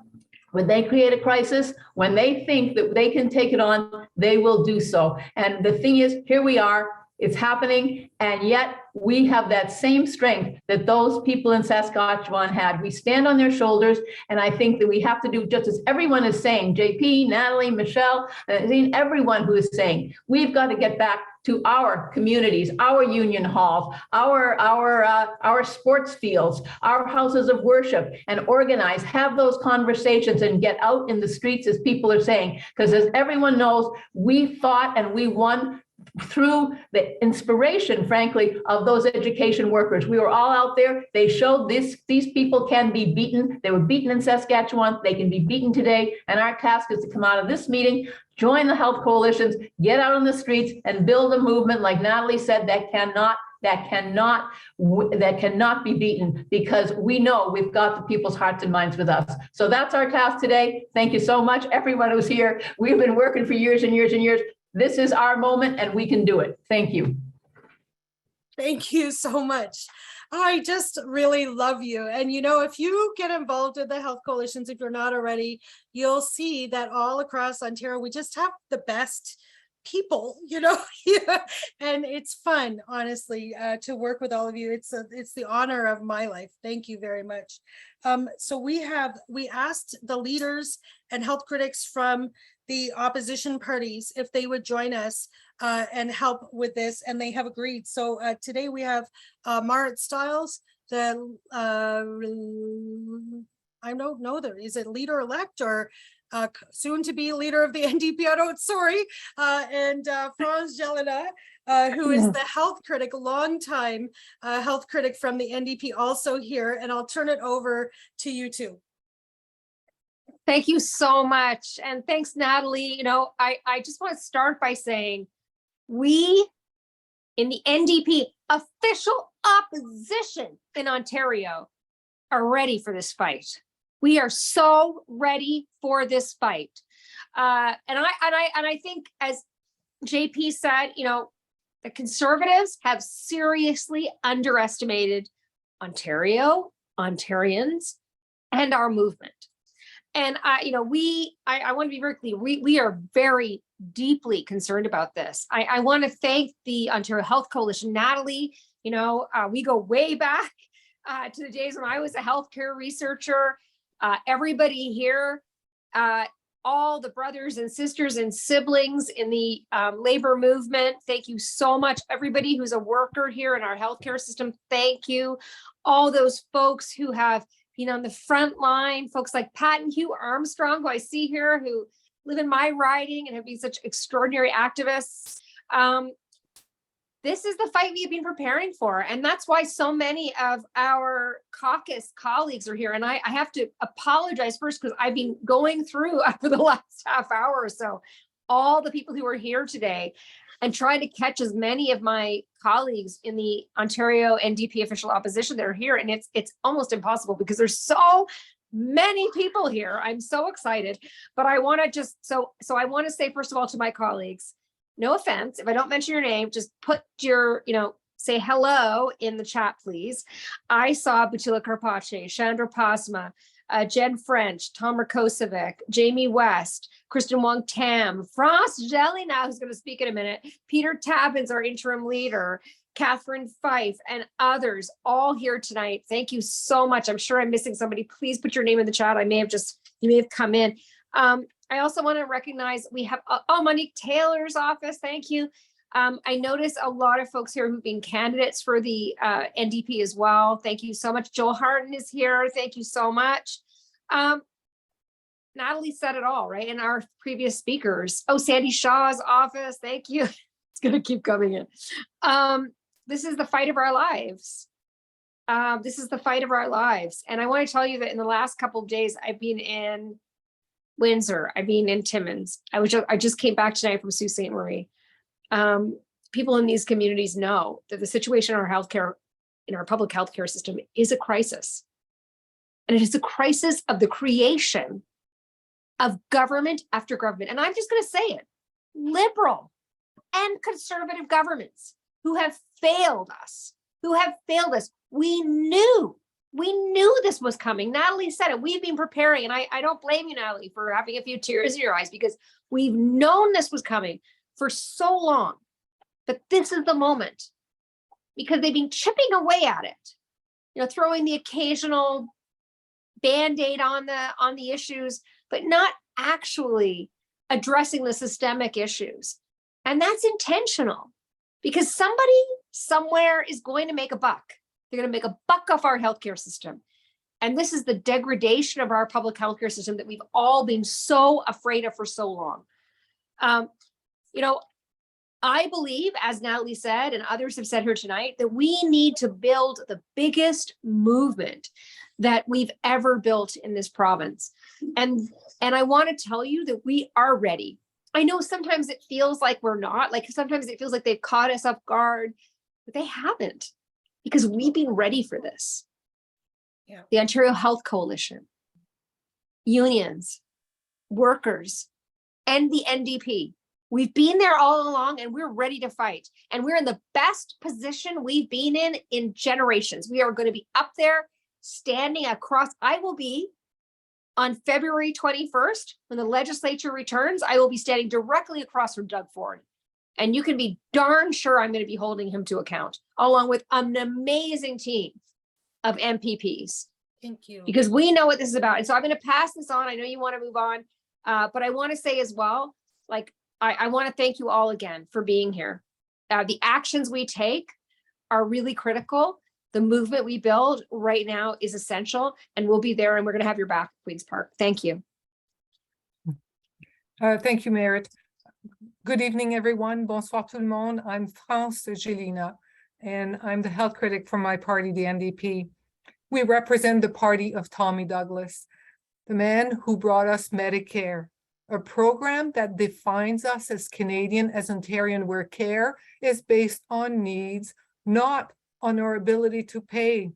when they create a crisis, when they think that they can take it on, they will do so. And the thing is, here we are, it's happening, and yet we have that same strength that those people in Saskatchewan had. We stand on their shoulders, and I think that we have to do just as everyone is saying, JP, Natalie, Michelle, everyone who is saying, we've got to get back to our communities, our union halls, our sports fields, our houses of worship, and organize, have those conversations and get out in the streets, as people are saying. Because as everyone knows, we fought and we won through the inspiration, frankly, of those education workers. We were all out there. They showed these people can be beaten. They were beaten in Saskatchewan. They can be beaten today. And our task is to come out of this meeting, join the health coalitions, get out on the streets, and build a movement, like Natalie said, that cannot be beaten, because we know we've got the people's hearts and minds with us. So that's our task today. Thank you so much, everyone who's here. We've been working for years and years and years. This is our moment, and we can do it. Thank you. Thank you so much. I just really love you. And, you know, if you get involved in the health coalitions, if you're not already, you'll see that all across Ontario, we just have the best people, you know, and it's fun, honestly, to work with all of you. It's the honor of my life. Thank you very much. So we asked the leaders and health critics from the opposition parties if they would join us and help with this, and they have agreed. So today we have Marit Stiles, the I don't know, is it leader-elect or soon to be leader of the NDP, and Franz Jelena, who is the health critic, longtime health critic from the NDP, also here, and I'll turn it over to you two. Thank you so much. And thanks, Natalie. You know, I just want to start by saying we in the NDP, official opposition in Ontario, are ready for this fight. We are so ready for this fight. And I think, as JP said, you know, the Conservatives have seriously underestimated Ontario, Ontarians, and our movement. And I want to be very clear, we are very deeply concerned about this. I want to thank the Ontario Health Coalition. Natalie, you know, we go way back to the days when I was a healthcare researcher. Everybody here, all the brothers and sisters and siblings in the labor movement, thank you so much. Everybody who's a worker here in our healthcare system, thank you. All those folks who have been on the front line, folks like Pat and Hugh Armstrong, who I see here, who live in my riding and have been such extraordinary activists. This is the fight we have been preparing for. And that's why so many of our caucus colleagues are here. And I have to apologize first, because I've been going through for the last half hour or so, all the people who are here today, and trying to catch as many of my colleagues in the Ontario NDP official opposition that are here. And it's almost impossible because there's so many people here. I'm so excited, but I want to just, so I want to say, first of all, to my colleagues, no offense, if I don't mention your name, just put your, say hello in the chat, please. I saw Butila Karpache, Chandra Pasma, Jen French, Tom Rakosevic, Jamie West, Kristen Wong Tam, Frost Jelena, who's going to speak in a minute, Peter Tabbins, our interim leader, Catherine Fife, and others all here tonight. Thank you so much. I'm sure I'm missing somebody. Please put your name in the chat. You may have come in. I also want to recognize we have, oh, Monique Taylor's office. Thank you. I notice a lot of folks here who've been candidates for the NDP as well. Thank you so much. Joel Harton is here. Thank you so much. Natalie said it all, right? In our previous speakers. Oh, Sandy Shaw's office. Thank you. It's going to keep coming in. This is the fight of our lives. This is the fight of our lives. And I want to tell you that in the last couple of days, I've been in Windsor. I've been in Timmins. I just came back tonight from Sault Ste. Marie. People in these communities know that the situation in our healthcare, in our public healthcare system is a crisis. And it is a crisis of the creation of government after government. And I'm just going to say it, liberal and conservative governments who have failed us, We knew this was coming. Natalie said it. We've been preparing, and I don't blame you, Natalie, for having a few tears in your eyes, because we've known this was coming for so long. But this is the moment, because they've been chipping away at it, throwing the occasional Band-Aid on the issues, but not actually addressing the systemic issues. And that's intentional, because somebody somewhere is going to make a buck. They're going to make a buck off our healthcare system. And this is the degradation of our public healthcare system that we've all been so afraid of for so long. I believe, as Natalie said, and others have said here tonight, that we need to build the biggest movement that we've ever built in this province. And I want to tell you that we are ready. I know sometimes it feels like we're not, like sometimes it feels like they've caught us off guard, but they haven't, because we've been ready for this. Yeah. The Ontario Health Coalition, unions, workers, and the NDP. We've been there all along, and we're ready to fight. And we're in the best position we've been in generations. We are going to be up there standing across. I will be on February 21st, when the legislature returns, I will be standing directly across from Doug Ford. And you can be darn sure I'm going to be holding him to account, along with an amazing team of MPPs. Thank you. Because we know what this is about. And so I'm going to pass this on. I know you want to move on, but I want to say as well, I want to thank you all again for being here. The actions we take are really critical. The movement we build right now is essential, and we'll be there, and we're going to have your back, Queen's Park. Thank you. Thank you, Merit. Good evening, everyone. Bonsoir tout le monde. I'm France Gelina, and I'm the health critic for my party, the NDP. We represent the party of Tommy Douglas, the man who brought us Medicare, a program that defines us as Canadian, as Ontarian, where care is based on needs, not on our ability to pay.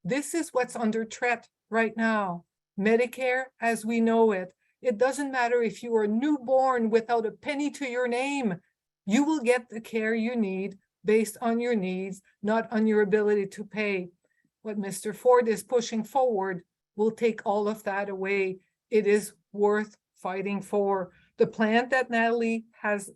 This is what's under threat right now. Medicare as we know it. It doesn't matter if you are newborn without a penny to your name. You will get the care you need based on your needs, not on your ability to pay. What Mr. Ford is pushing forward will take all of that away. It is worth fighting for. The plan that Natalie has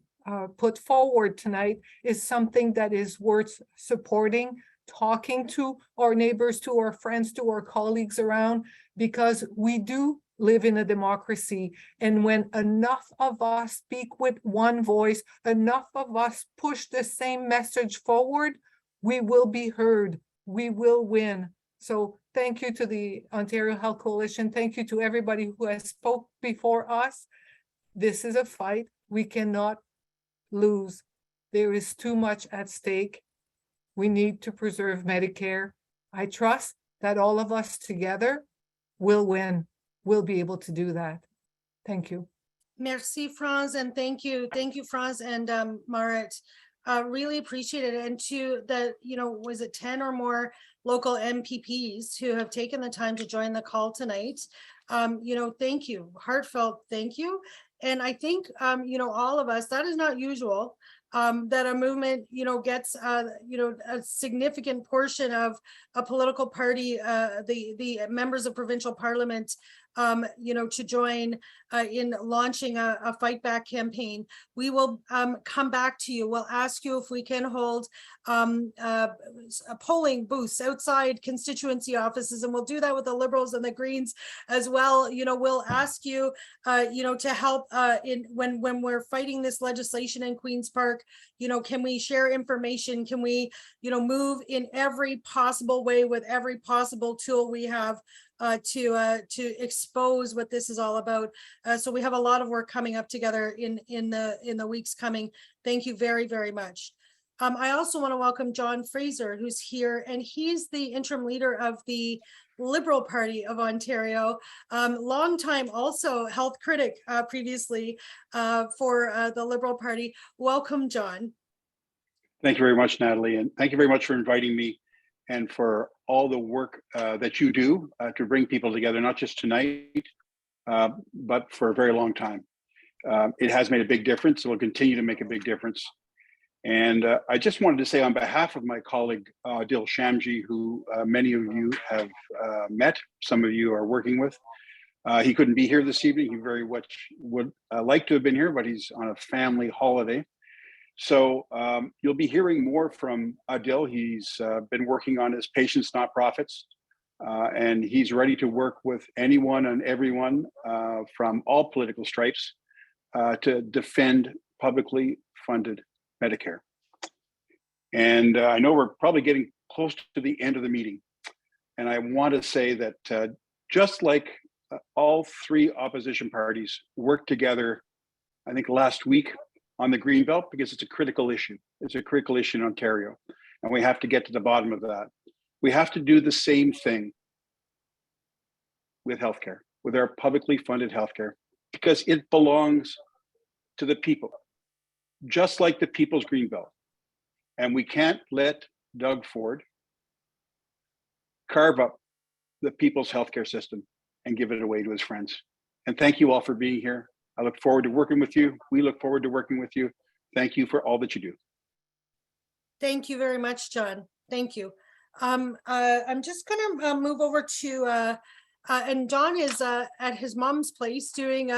put forward tonight is something that is worth supporting, talking to our neighbors, to our friends, to our colleagues around, because we do live in a democracy. And when enough of us speak with one voice, enough of us push the same message forward, we will be heard. We will win. So thank you to the Ontario Health Coalition. Thank you to everybody who has spoke before us. This is a fight we cannot lose. There is too much at stake. We need to preserve Medicare. I trust that all of us together will win. We'll be able to do that. Thank you. Merci, Franz, and thank you, Franz and Marit. Really appreciate it. And to the, was it 10 or more local MPPs who have taken the time to join the call tonight? Thank you, heartfelt thank you. And I think, all of us, that is not usual. that a movement, gets, a significant portion of a political party, the members of provincial parliament, to join in launching a fight back campaign. We will come back to you. We'll ask you if we can hold polling booths outside constituency offices, and we'll do that with the Liberals and the Greens as well. We'll ask you, to help when we're fighting this legislation in Queen's Park. Can we share information? Can we, move in every possible way with every possible tool we have to expose what this is all about. So we have a lot of work coming up together in the weeks coming. Thank you very, very much. I also want to welcome John Fraser, who's here, and he's the interim leader of the Liberal Party of Ontario, long time also health critic previously for the Liberal Party. Welcome, John. Thank you very much, Natalie, and thank you very much for inviting me and for all the work that you do to bring people together, not just tonight, but for a very long time. It has made a big difference. It will continue to make a big difference. And I just wanted to say on behalf of my colleague, Adil Shamji, who many of you have met, some of you are working with. He couldn't be here this evening. He very much would like to have been here, but he's on a family holiday. So you'll be hearing more from Adil. He's been working on his Patients Not Profits, and he's ready to work with anyone and everyone from all political stripes to defend publicly funded Medicare. And I know we're probably getting close to the end of the meeting. And I want to say that just like all three opposition parties worked together, I think last week on the Greenbelt, because it's a critical issue. It's a critical issue in Ontario. And we have to get to the bottom of that. We have to do the same thing with healthcare, with our publicly funded healthcare, because it belongs to the people, just like the People's Greenbelt. And we can't let Doug Ford carve up the people's healthcare system and give it away to his friends. And thank you all for being here. I look forward to working with you. We look forward to working with you. Thank you for all that you do. Thank you very much, John. Thank you. I'm just going to move over to and John is at his mom's place doing,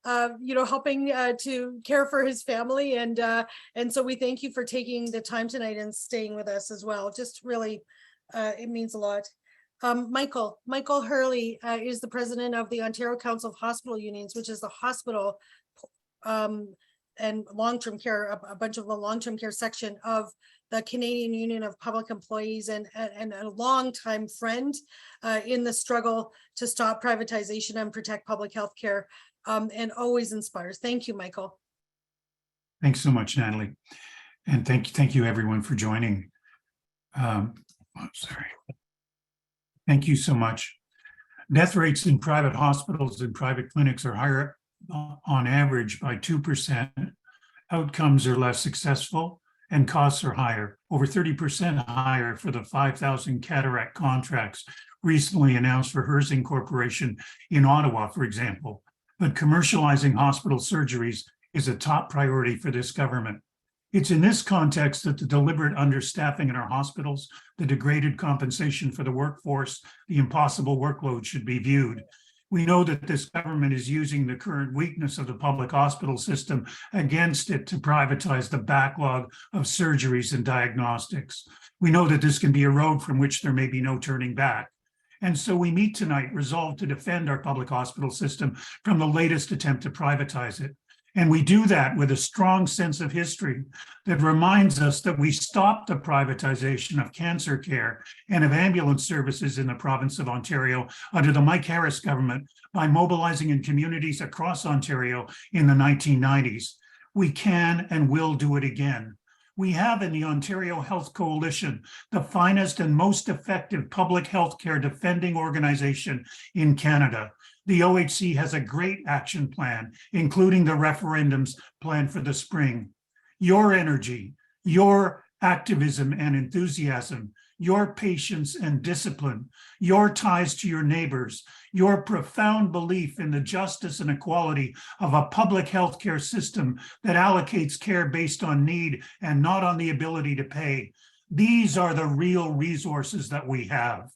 helping to care for his family. And so we thank you for taking the time tonight and staying with us as well. Just really, it means a lot. Michael Hurley is the president of the Ontario Council of Hospital Unions, which is the hospital and long-term care, a bunch of the long-term care section of the Canadian Union of Public Employees, and a longtime friend in the struggle to stop privatization and protect public health care, and always inspires. Thank you, Michael. Thanks so much, Natalie. And thank you everyone for joining. Sorry. Thank you so much. Death rates in private hospitals and private clinics are higher on average by 2%. Outcomes are less successful and costs are higher, over 30% higher for the 5,000 cataract contracts recently announced for Herzing Corporation in Ottawa, for example. But commercializing hospital surgeries is a top priority for this government. It's in this context that the deliberate understaffing in our hospitals, the degraded compensation for the workforce, the impossible workload should be viewed. We know that this government is using the current weakness of the public hospital system against it to privatize the backlog of surgeries and diagnostics. We know that this can be a road from which there may be no turning back. And so we meet tonight resolved to defend our public hospital system from the latest attempt to privatize it. And we do that with a strong sense of history that reminds us that we stopped the privatization of cancer care and of ambulance services in the province of Ontario under the Mike Harris government by mobilizing in communities across Ontario in the 1990s. We can and will do it again. We have in the Ontario Health Coalition the finest and most effective public health care defending organization in Canada. The OHC has a great action plan, including the referendums planned for the spring. Your energy, your activism and enthusiasm, your patience and discipline, your ties to your neighbors, your profound belief in the justice and equality of a public healthcare system that allocates care based on need and not on the ability to pay. These are the real resources that we have.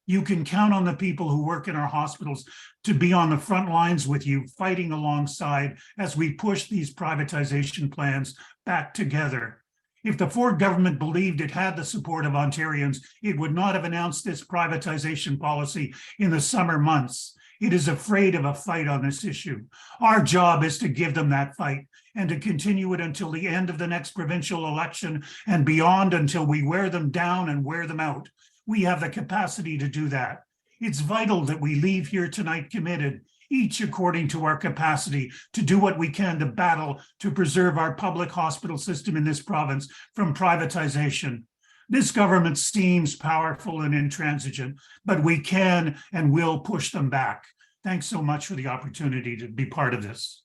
You can count on the people who work in our hospitals to be on the front lines with you, fighting alongside as we push these privatization plans back together. If the Ford government believed it had the support of Ontarians, it would not have announced this privatization policy in the summer months. It is afraid of a fight on this issue. Our job is to give them that fight and to continue it until the end of the next provincial election and beyond, until we wear them down and wear them out. We have the capacity to do that. It's vital that we leave here tonight committed, each according to our capacity, to do what we can to battle to preserve our public hospital system in this province from privatization. This government seems powerful and intransigent, but we can and will push them back. Thanks so much for the opportunity to be part of this.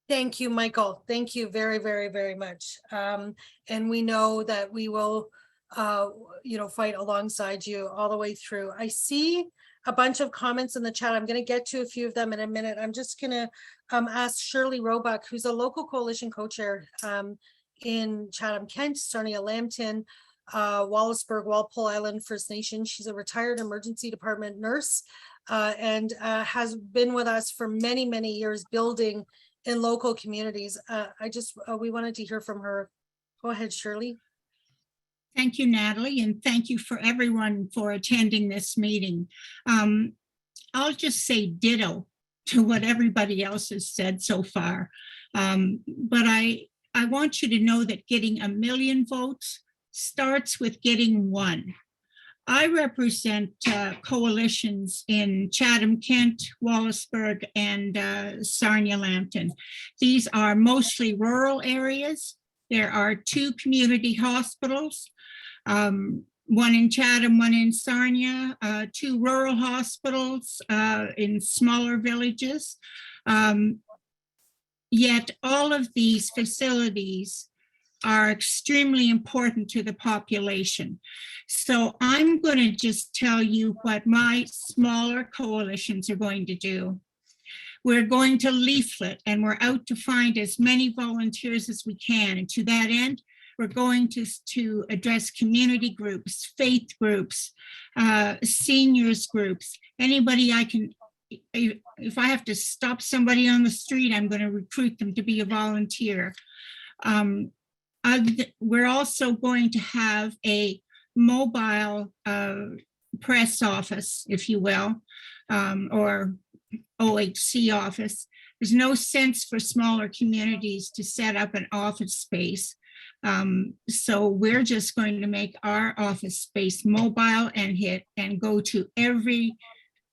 Thank you, Michael. Thank you very, very, very much. And we know that we will, fight alongside you all the way through. I see a bunch of comments in the chat. I'm going to get to a few of them in a minute. I'm just going to ask Shirley Roebuck, who's a local coalition co-chair in Chatham-Kent, Sarnia Lambton, Wallaceburg, Walpole Island First Nation. She's a retired emergency department nurse and has been with us for many, many years building in local communities. We wanted to hear from her. Go ahead, Shirley. Thank you, Natalie, and thank you for everyone for attending this meeting. I'll just say ditto to what everybody else has said so far. But I want you to know that getting 1 million votes starts with getting one. I represent coalitions in Chatham-Kent, Wallaceburg, and Sarnia-Lambton. These are mostly rural areas. There are 2 community hospitals, one in Chatham, one in Sarnia, 2 rural hospitals in smaller villages. Yet all of these facilities are extremely important to the population. So I'm going to just tell you what my smaller coalitions are going to do. We're going to leaflet, and we're out to find as many volunteers as we can. And to that end, we're going to address community groups, faith groups, seniors groups, anybody I can. If I have to stop somebody on the street, I'm going to recruit them to be a volunteer. We're also going to have a mobile press office, if you will, or OHC office. There's no sense for smaller communities to set up an office space. So we're just going to make our office space mobile and go to every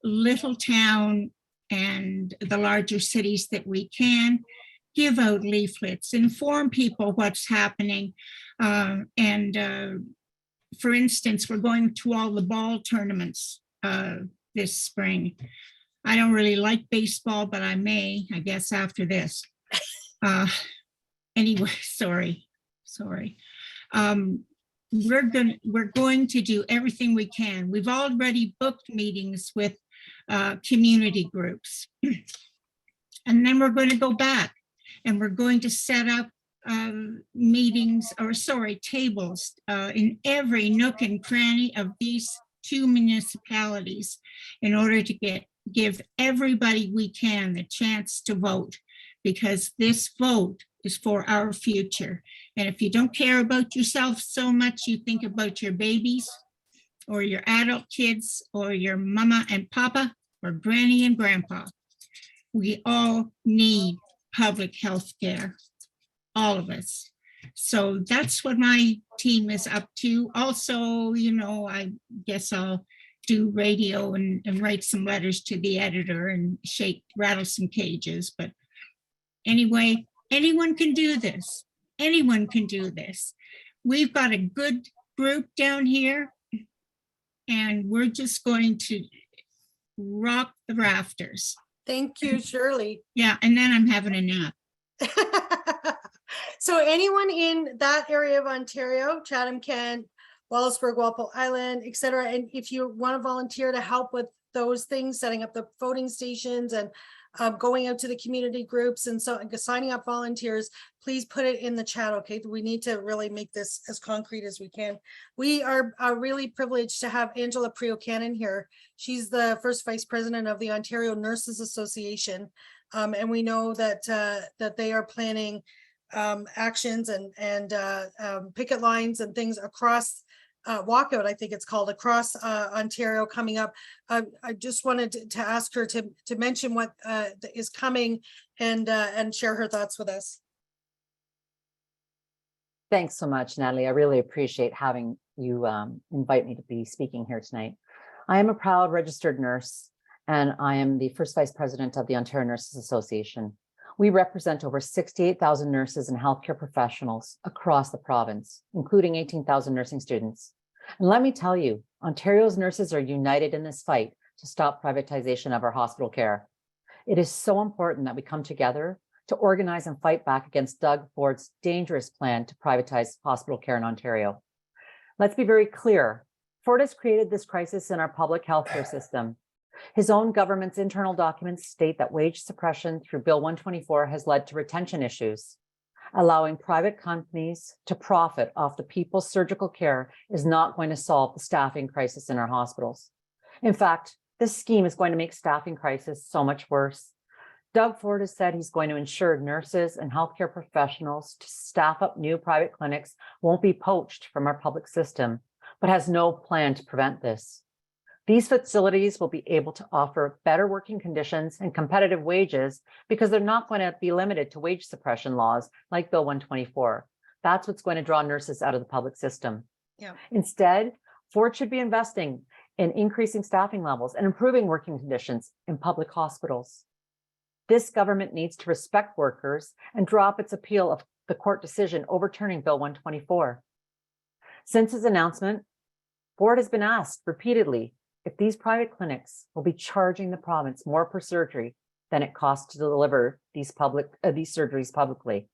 little town and the larger cities that we can, give out leaflets, inform people what's happening. For instance, we're going to all the ball tournaments this spring. I don't really like baseball, but I may, I guess, after this. Anyway, sorry. We're going to do everything we can. We've already booked meetings with community groups. And then we're going to go back and we're going to set up tables in every nook and cranny of these 2 municipalities in order to give everybody we can the chance to vote, because this vote is for our future. And if you don't care about yourself so much, you think about your babies or your adult kids or your mama and papa or granny and grandpa. We all need public health care, all of us. So that's what my team is up to. Also, I guess I'll do radio and write some letters to the editor and rattle some cages. But anyway, anyone can do this. Anyone can do this. We've got a good group down here, and we're just going to rock the rafters. Thank you, Shirley. Yeah, and then I'm having a nap. So anyone in that area of Ontario, Chatham, Kent, Wallaceburg, Walpole Island, et cetera, and if you want to volunteer to help with those things, setting up the voting stations and going out to the community groups and so signing up volunteers, please put it in the chat, okay? We need to really make this as concrete as we can. We are really privileged to have Angela Prio-Cannon here. She's the first vice president of the Ontario Nurses Association. And we know that that they are planning actions and picket lines and things across walkout, I think it's called, across Ontario coming up. I just wanted to ask her to mention what is coming and share her thoughts with us. Thanks so much, Natalie. I really appreciate having you invite me to be speaking here tonight. I am a proud registered nurse, and I am the first vice president of the Ontario Nurses Association. We represent over 68,000 nurses and healthcare professionals across the province, including 18,000 nursing students. And let me tell you, Ontario's nurses are united in this fight to stop privatization of our hospital care. It is so important that we come together to organize and fight back against Doug Ford's dangerous plan to privatize hospital care in Ontario. Let's be very clear. Ford has created this crisis in our public healthcare system. His own government's internal documents state that wage suppression through Bill 124 has led to retention issues. Allowing private companies to profit off the people's surgical care is not going to solve the staffing crisis in our hospitals. In fact, this scheme is going to make staffing crisis so much worse. Doug Ford has said he's going to ensure nurses and healthcare professionals to staff up new private clinics won't be poached from our public system, but has no plan to prevent this. These facilities will be able to offer better working conditions and competitive wages because they're not going to be limited to wage suppression laws like Bill 124. That's what's going to draw nurses out of the public system. Yeah. Instead, Ford should be investing in increasing staffing levels and improving working conditions in public hospitals. This government needs to respect workers and drop its appeal of the court decision overturning Bill 124. Since his announcement, Ford has been asked repeatedly if these private clinics will be charging the province more per surgery than it costs to deliver these surgeries publicly.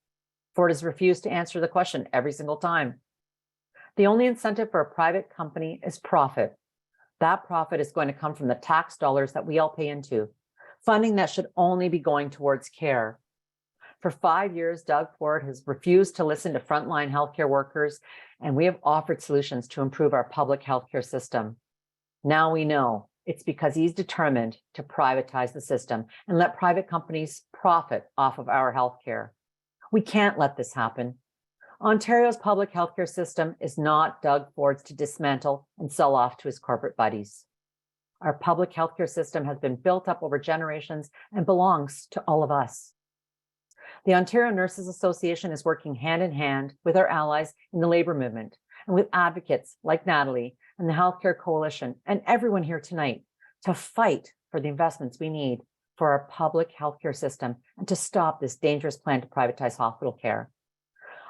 Ford has refused to answer the question every single time. The only incentive for a private company is profit. That profit is going to come from the tax dollars that we all pay into, funding that should only be going towards care. For 5 years, Doug Ford has refused to listen to frontline healthcare workers, and we have offered solutions to improve our public healthcare system. Now we know it's because he's determined to privatize the system and let private companies profit off of our healthcare. We can't let this happen. Ontario's public healthcare system is not Doug Ford's to dismantle and sell off to his corporate buddies. Our public healthcare system has been built up over generations and belongs to all of us. The Ontario Nurses Association is working hand in hand with our allies in the labor movement and with advocates like Natalie and the Healthcare Coalition and everyone here tonight to fight for the investments we need for our public healthcare system and to stop this dangerous plan to privatize hospital care.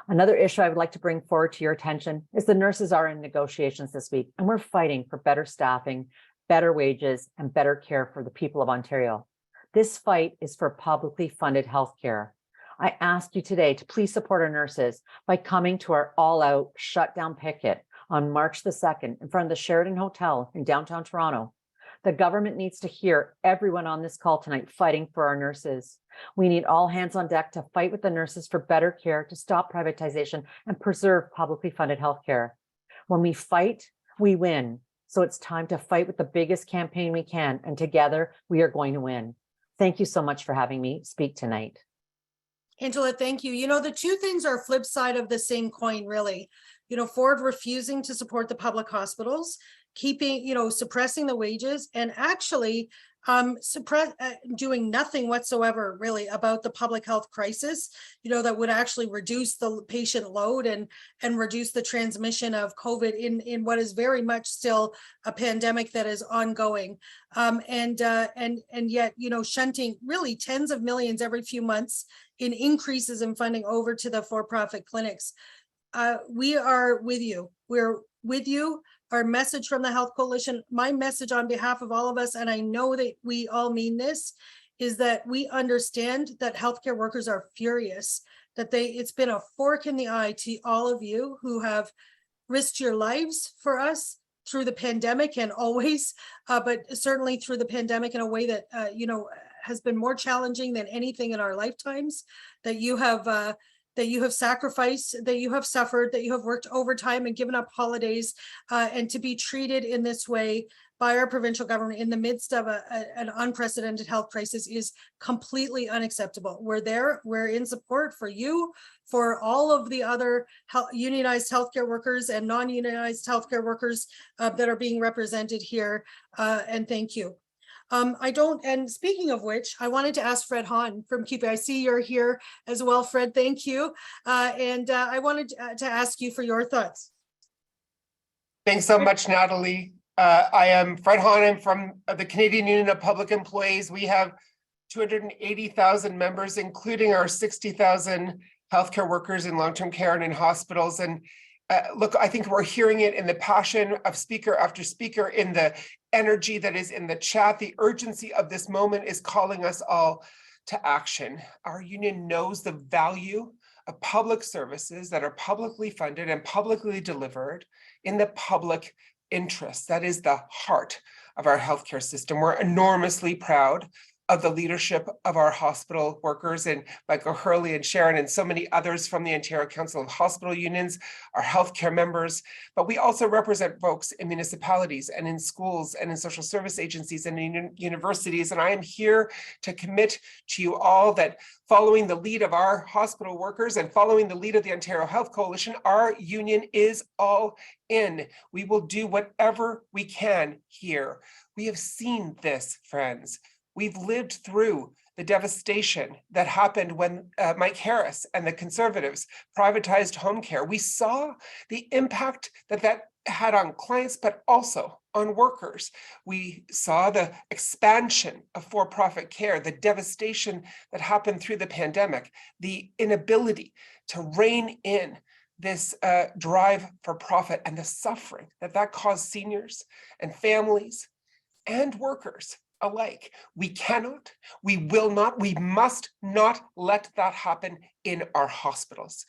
Another issue I would like to bring forward to your attention is the nurses are in negotiations this week, and we're fighting for better staffing, better wages, and better care for the people of Ontario. This fight is for publicly funded healthcare. I ask you today to please support our nurses by coming to our all-out shutdown picket on March the 2nd in front of the Sheraton Hotel in downtown Toronto. The government needs to hear everyone on this call tonight fighting for our nurses. We need all hands on deck to fight with the nurses for better care, to stop privatization and preserve publicly funded healthcare. When we fight, we win. So it's time to fight with the biggest campaign we can, and together we are going to win. Thank you so much for having me speak tonight. Angela, thank you. You know, the two things are flip side of the same coin, really. You know, Ford refusing to support the public hospitals, suppressing the wages, and actually doing nothing whatsoever really about the public health crisis, that would actually reduce the patient load and reduce the transmission of COVID in what is very much still a pandemic that is ongoing. And yet, shunting really tens of millions every few months in increases in funding over to the for-profit clinics. We are with you. We're with you. Our message from the Health Coalition, my message on behalf of all of us, and I know that we all mean this, is that we understand that healthcare workers are furious that it's been a fork in the eye to all of you who have risked your lives for us through the pandemic and always, but certainly through the pandemic in a way that, has been more challenging than anything in our lifetimes, that you have sacrificed, that you have suffered, that you have worked overtime and given up holidays, and to be treated in this way by our provincial government in the midst of an unprecedented health crisis is completely unacceptable. We're there, we're in support for you, for all of the other unionized healthcare workers and non-unionized healthcare workers that are being represented here, and thank you. And speaking of which, I wanted to ask Fred Hahn from QP. I see you're here as well, Fred, thank you. I wanted to ask you for your thoughts. Thanks so much, Natalie. I am Fred Hahn. I'm from the Canadian Union of Public Employees. We have 280,000 members, including our 60,000 healthcare workers in long-term care and in hospitals. And look, I think we're hearing it in the passion of speaker after speaker, in the energy that is in the chat. The urgency of this moment is calling us all to action. Our union knows the value of public services that are publicly funded and publicly delivered in the public interest. That is the heart of our healthcare system. We're enormously proud of the leadership of our hospital workers, and Michael Hurley and Sharon and so many others from the Ontario Council of Hospital Unions, our healthcare members, but we also represent folks in municipalities and in schools and in social service agencies and in universities. And I am here to commit to you all that following the lead of our hospital workers and following the lead of the Ontario Health Coalition, our union is all in. We will do whatever we can here. We have seen this, friends. We've lived through the devastation that happened when Mike Harris and the Conservatives privatized home care. We saw the impact that had on clients, but also on workers. We saw the expansion of for-profit care, the devastation that happened through the pandemic, the inability to rein in this drive for profit and the suffering that caused seniors and families and workers alike. We cannot, we will not, we must not let that happen in our hospitals.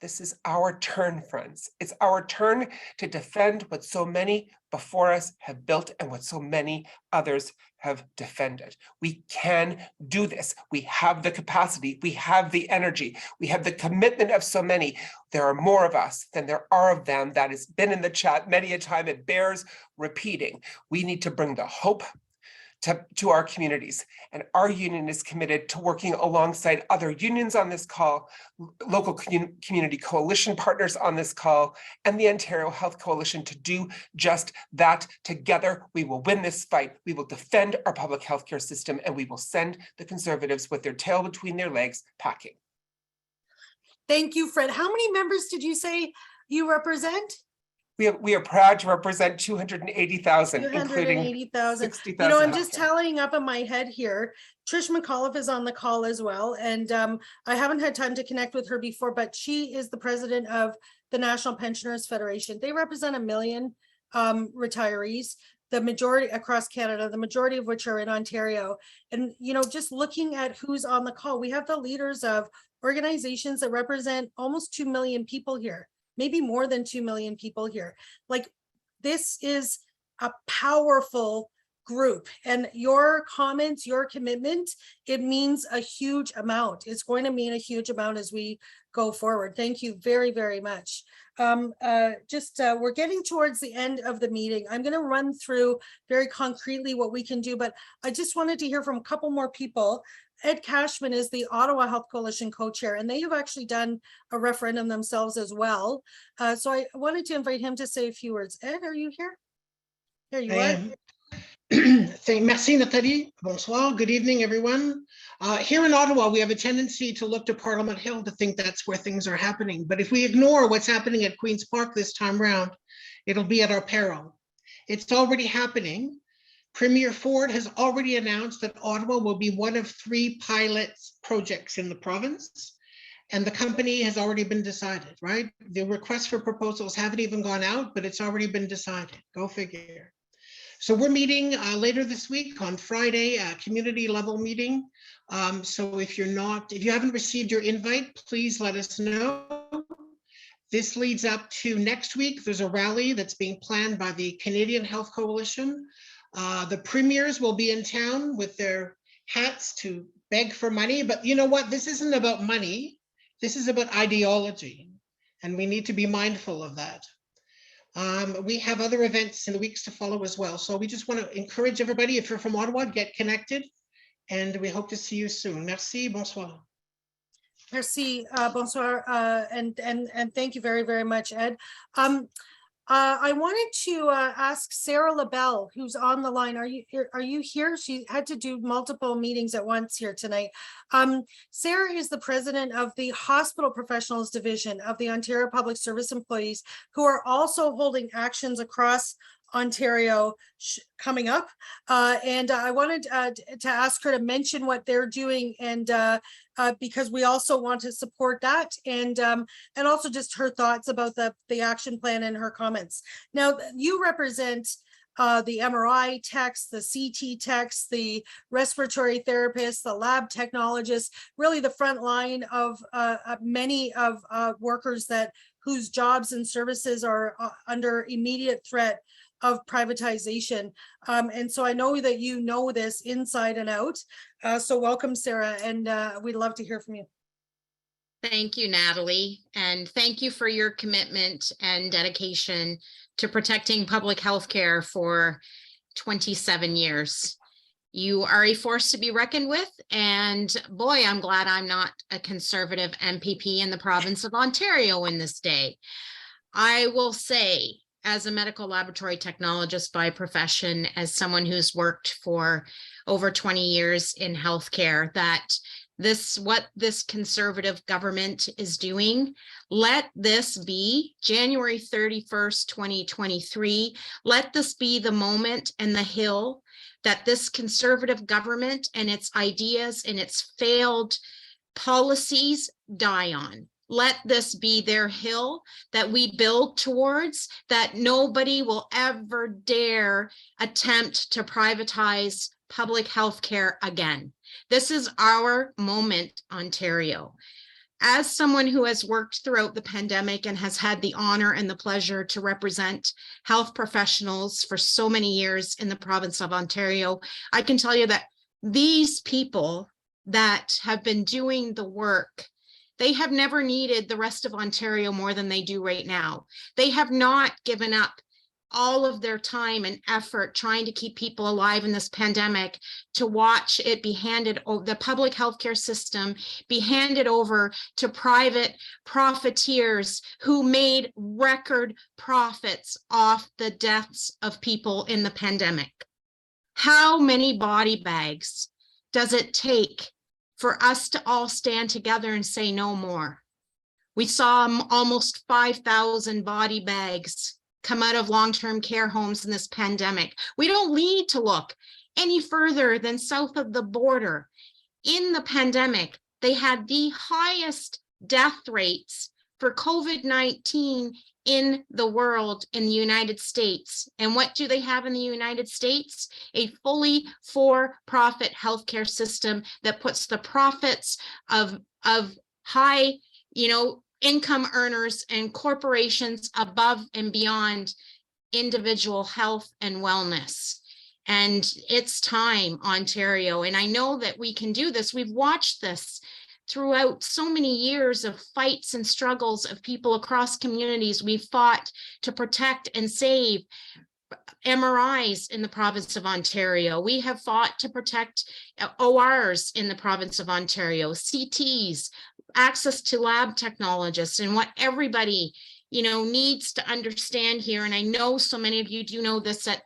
This is our turn, friends. It's our turn to defend what so many before us have built and what so many others have defended. We can do this. We have the capacity. We have the energy. We have the commitment of so many. There are more of us than there are of them. That has been in the chat many a time. It bears repeating. We need to bring the hope to our communities. And our union is committed to working alongside other unions on this call, local community coalition partners on this call, and the Ontario Health Coalition to do just that. Together, we will win this fight. We will defend our public healthcare system, and we will send the Conservatives with their tail between their legs packing. Thank you, Fred. How many members did you say you represent? We are proud to represent 280,000, including 280,000. 60,000. I'm just tallying up in my head here. Trish McAuliffe is on the call as well. And I haven't had time to connect with her before, but she is the president of the National Pensioners Federation. They represent 1 million retirees, the majority across Canada, the majority of which are in Ontario. And, just looking at who's on the call, we have the leaders of organizations that represent almost 2 million people here. Maybe more than 2 million people here. Like, this is a powerful group, and your comments, your commitment, it means a huge amount. It's going to mean a huge amount as we go forward. Thank you very, very much. We're getting towards the end of the meeting. I'm going to run through very concretely what we can do, but I just wanted to hear from a couple more people. Ed Cashman is the Ottawa Health Coalition co-chair, and they have actually done a referendum themselves as well. So I wanted to invite him to say a few words. Ed, are you here? There you are. Merci, Nathalie. Bonsoir. Good evening, everyone. Here in Ottawa, we have a tendency to look to Parliament Hill to think that's where things are happening. But if we ignore what's happening at Queen's Park this time around, it'll be at our peril. It's already happening. Premier Ford has already announced that Ottawa will be one of 3 pilot projects in the province, and the company has already been decided, right? The requests for proposals haven't even gone out, but it's already been decided. Go figure. So we're meeting later this week on Friday, a community level meeting. So if you haven't received your invite, please let us know. This leads up to next week. There's a rally that's being planned by the Canadian Health Coalition. The premiers will be in town with their hats to beg for money, but you know what? This isn't about money. This is about ideology, and we need to be mindful of that. We have other events in the weeks to follow as well. So we just want to encourage everybody, if you're from Ottawa, get connected, and we hope to see you soon. Merci, bonsoir. Merci, bonsoir, and thank you very, very much, Ed. I wanted to ask Sarah LaBelle, who's on the line. Are you here? She had to do multiple meetings at once here tonight. Sarah is the president of the Hospital Professionals Division of the Ontario Public Service Employees, who are also holding actions across Ontario coming up. And I wanted to ask her to mention what they're doing, and because we also want to support that, and also just her thoughts about the action plan and her comments. Now, you represent the MRI techs, the CT techs, the respiratory therapists, the lab technologists, really the front line of many of workers whose jobs and services are under immediate threat of privatization. And so I know that you know this inside and out. So welcome, Sarah, and we'd love to hear from you. Thank you, Natalie, and thank you for your commitment and dedication to protecting public health care for 27 years. You are a force to be reckoned with, and boy, I'm glad I'm not a Conservative MPP in the province of Ontario in this day. I will say, as a medical laboratory technologist by profession, as someone who's worked for over 20 years in healthcare, that what this Conservative government is doing, let this be January 31st, 2023. Let this be the moment and the hill that this Conservative government and its ideas and its failed policies die on. Let this be their hill that we build towards, that nobody will ever dare attempt to privatize public health care again. This is our moment, Ontario. As someone who has worked throughout the pandemic and has had the honor and the pleasure to represent health professionals for so many years in the province of Ontario, I can tell you that these people that have been doing the work, they have never needed the rest of Ontario more than they do right now. They have not given up all of their time and effort trying to keep people alive in this pandemic, to watch it be handed over, the public healthcare system be handed over to private profiteers who made record profits off the deaths of people in the pandemic. How many body bags does it take for us to all stand together and say no more? We saw almost 5,000 body bags come out of long-term care homes in this pandemic. We don't need to look any further than south of the border. In the pandemic, they had the highest death rates for COVID-19 in the world in the United States. And what do they have in the United States? A fully for-profit healthcare system that puts the profits of high, income earners and corporations above and beyond individual health and wellness. And it's time, Ontario. And I know that we can do this. We've watched this throughout so many years of fights and struggles of people across communities. We've fought to protect and save MRIs in the province of Ontario. We have fought to protect ORs in the province of Ontario, CTs, access to lab technologists, and what everybody, needs to understand here. And I know so many of you do know this, that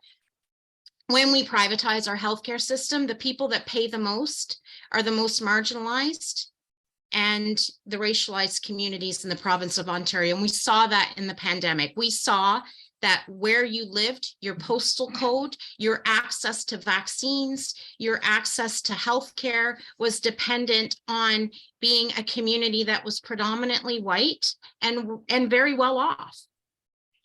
when we privatize our healthcare system, the people that pay the most are the most marginalized and the racialized communities in the province of Ontario. And we saw that in the pandemic. We saw that where you lived, your postal code, your access to vaccines, your access to healthcare was dependent on being a community that was predominantly white and very well off.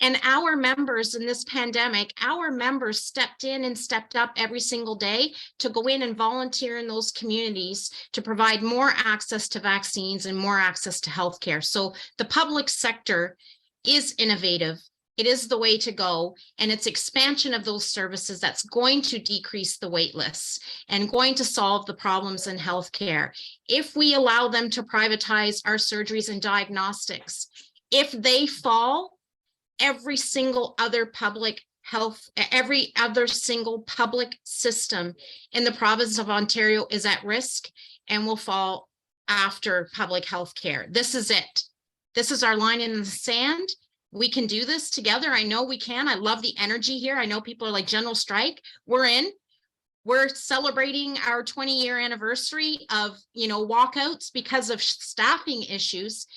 And our members in this pandemic, our members stepped in and stepped up every single day to go in and volunteer in those communities to provide more access to vaccines and more access to healthcare. So the public sector is innovative. It is the way to go, and it's expansion of those services that's going to decrease the wait lists and going to solve the problems in healthcare. If we allow them to privatize our surgeries and diagnostics, if they fall, every single other public health, every other single public system in the province of Ontario is at risk and will fall after public health care. This is it. This is our line in the sand. We can do this together. I know we can. I love the energy here. I know people are like general strike. We're in. We're celebrating our 20-year anniversary of, walkouts because of staffing issues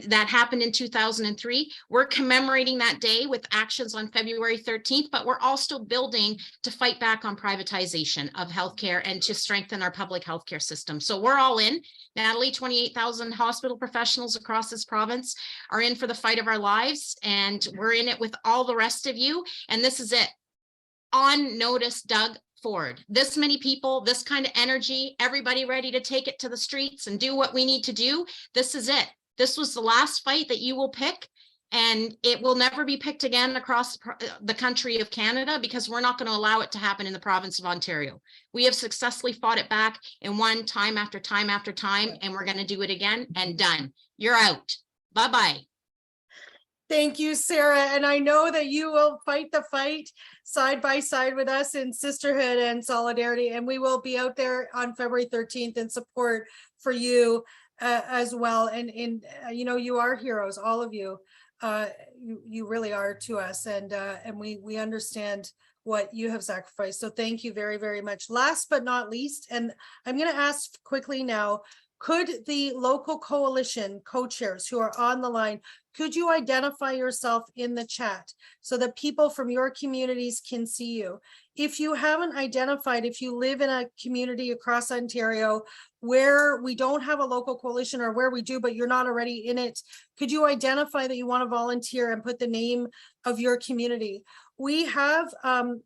that happened in 2003. We're commemorating that day with actions on February 13th, but we're also building to fight back on privatization of healthcare and to strengthen our public healthcare system. So we're all in. Natalie, 28,000 hospital professionals across this province are in for the fight of our lives, and we're in it with all the rest of you. And this is it. On notice, Doug Ford. This many people, this kind of energy, everybody ready to take it to the streets and do what we need to do. This is it. This was the last fight that you will pick, and it will never be picked again across the country of Canada, because we're not going to allow it to happen in the province of Ontario. We have successfully fought it back and won time after time after time, and we're going to do it again, and done. You're out. Bye-bye. Thank you, Sarah. And I know that you will fight the fight side by side with us in sisterhood and solidarity. And we will be out there on February 13th in support for you as well. And you are heroes, all of you. You really are to us. And we understand what you have sacrificed. So thank you very, very much. Last but not least, and I'm going to ask quickly now, could the local coalition co-chairs who are on the line, could you identify yourself in the chat so that people from your communities can see you? If you haven't identified, if you live in a community across Ontario where we don't have a local coalition, or where we do, but you're not already in it, could you identify that you want to volunteer and put the name of your community? We have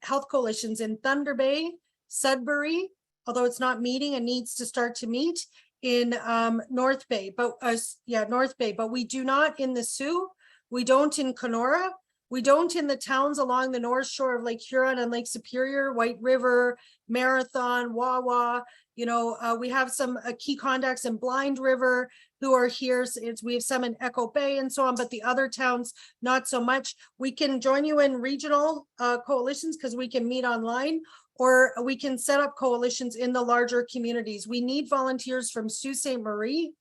health coalitions in Thunder Bay, Sudbury, although it's not meeting and needs to start to meet, in North Bay, but we do not in the Sioux, we don't in Kenora, we don't in the towns along the north shore of Lake Huron and Lake Superior, White River, Marathon, Wawa. We have some key contacts in Blind River who are here. We have some in Echo Bay and so on, but the other towns, not so much. We can join you in regional coalitions because we can meet online, or we can set up coalitions in the larger communities. We need volunteers from Sault Ste. Marie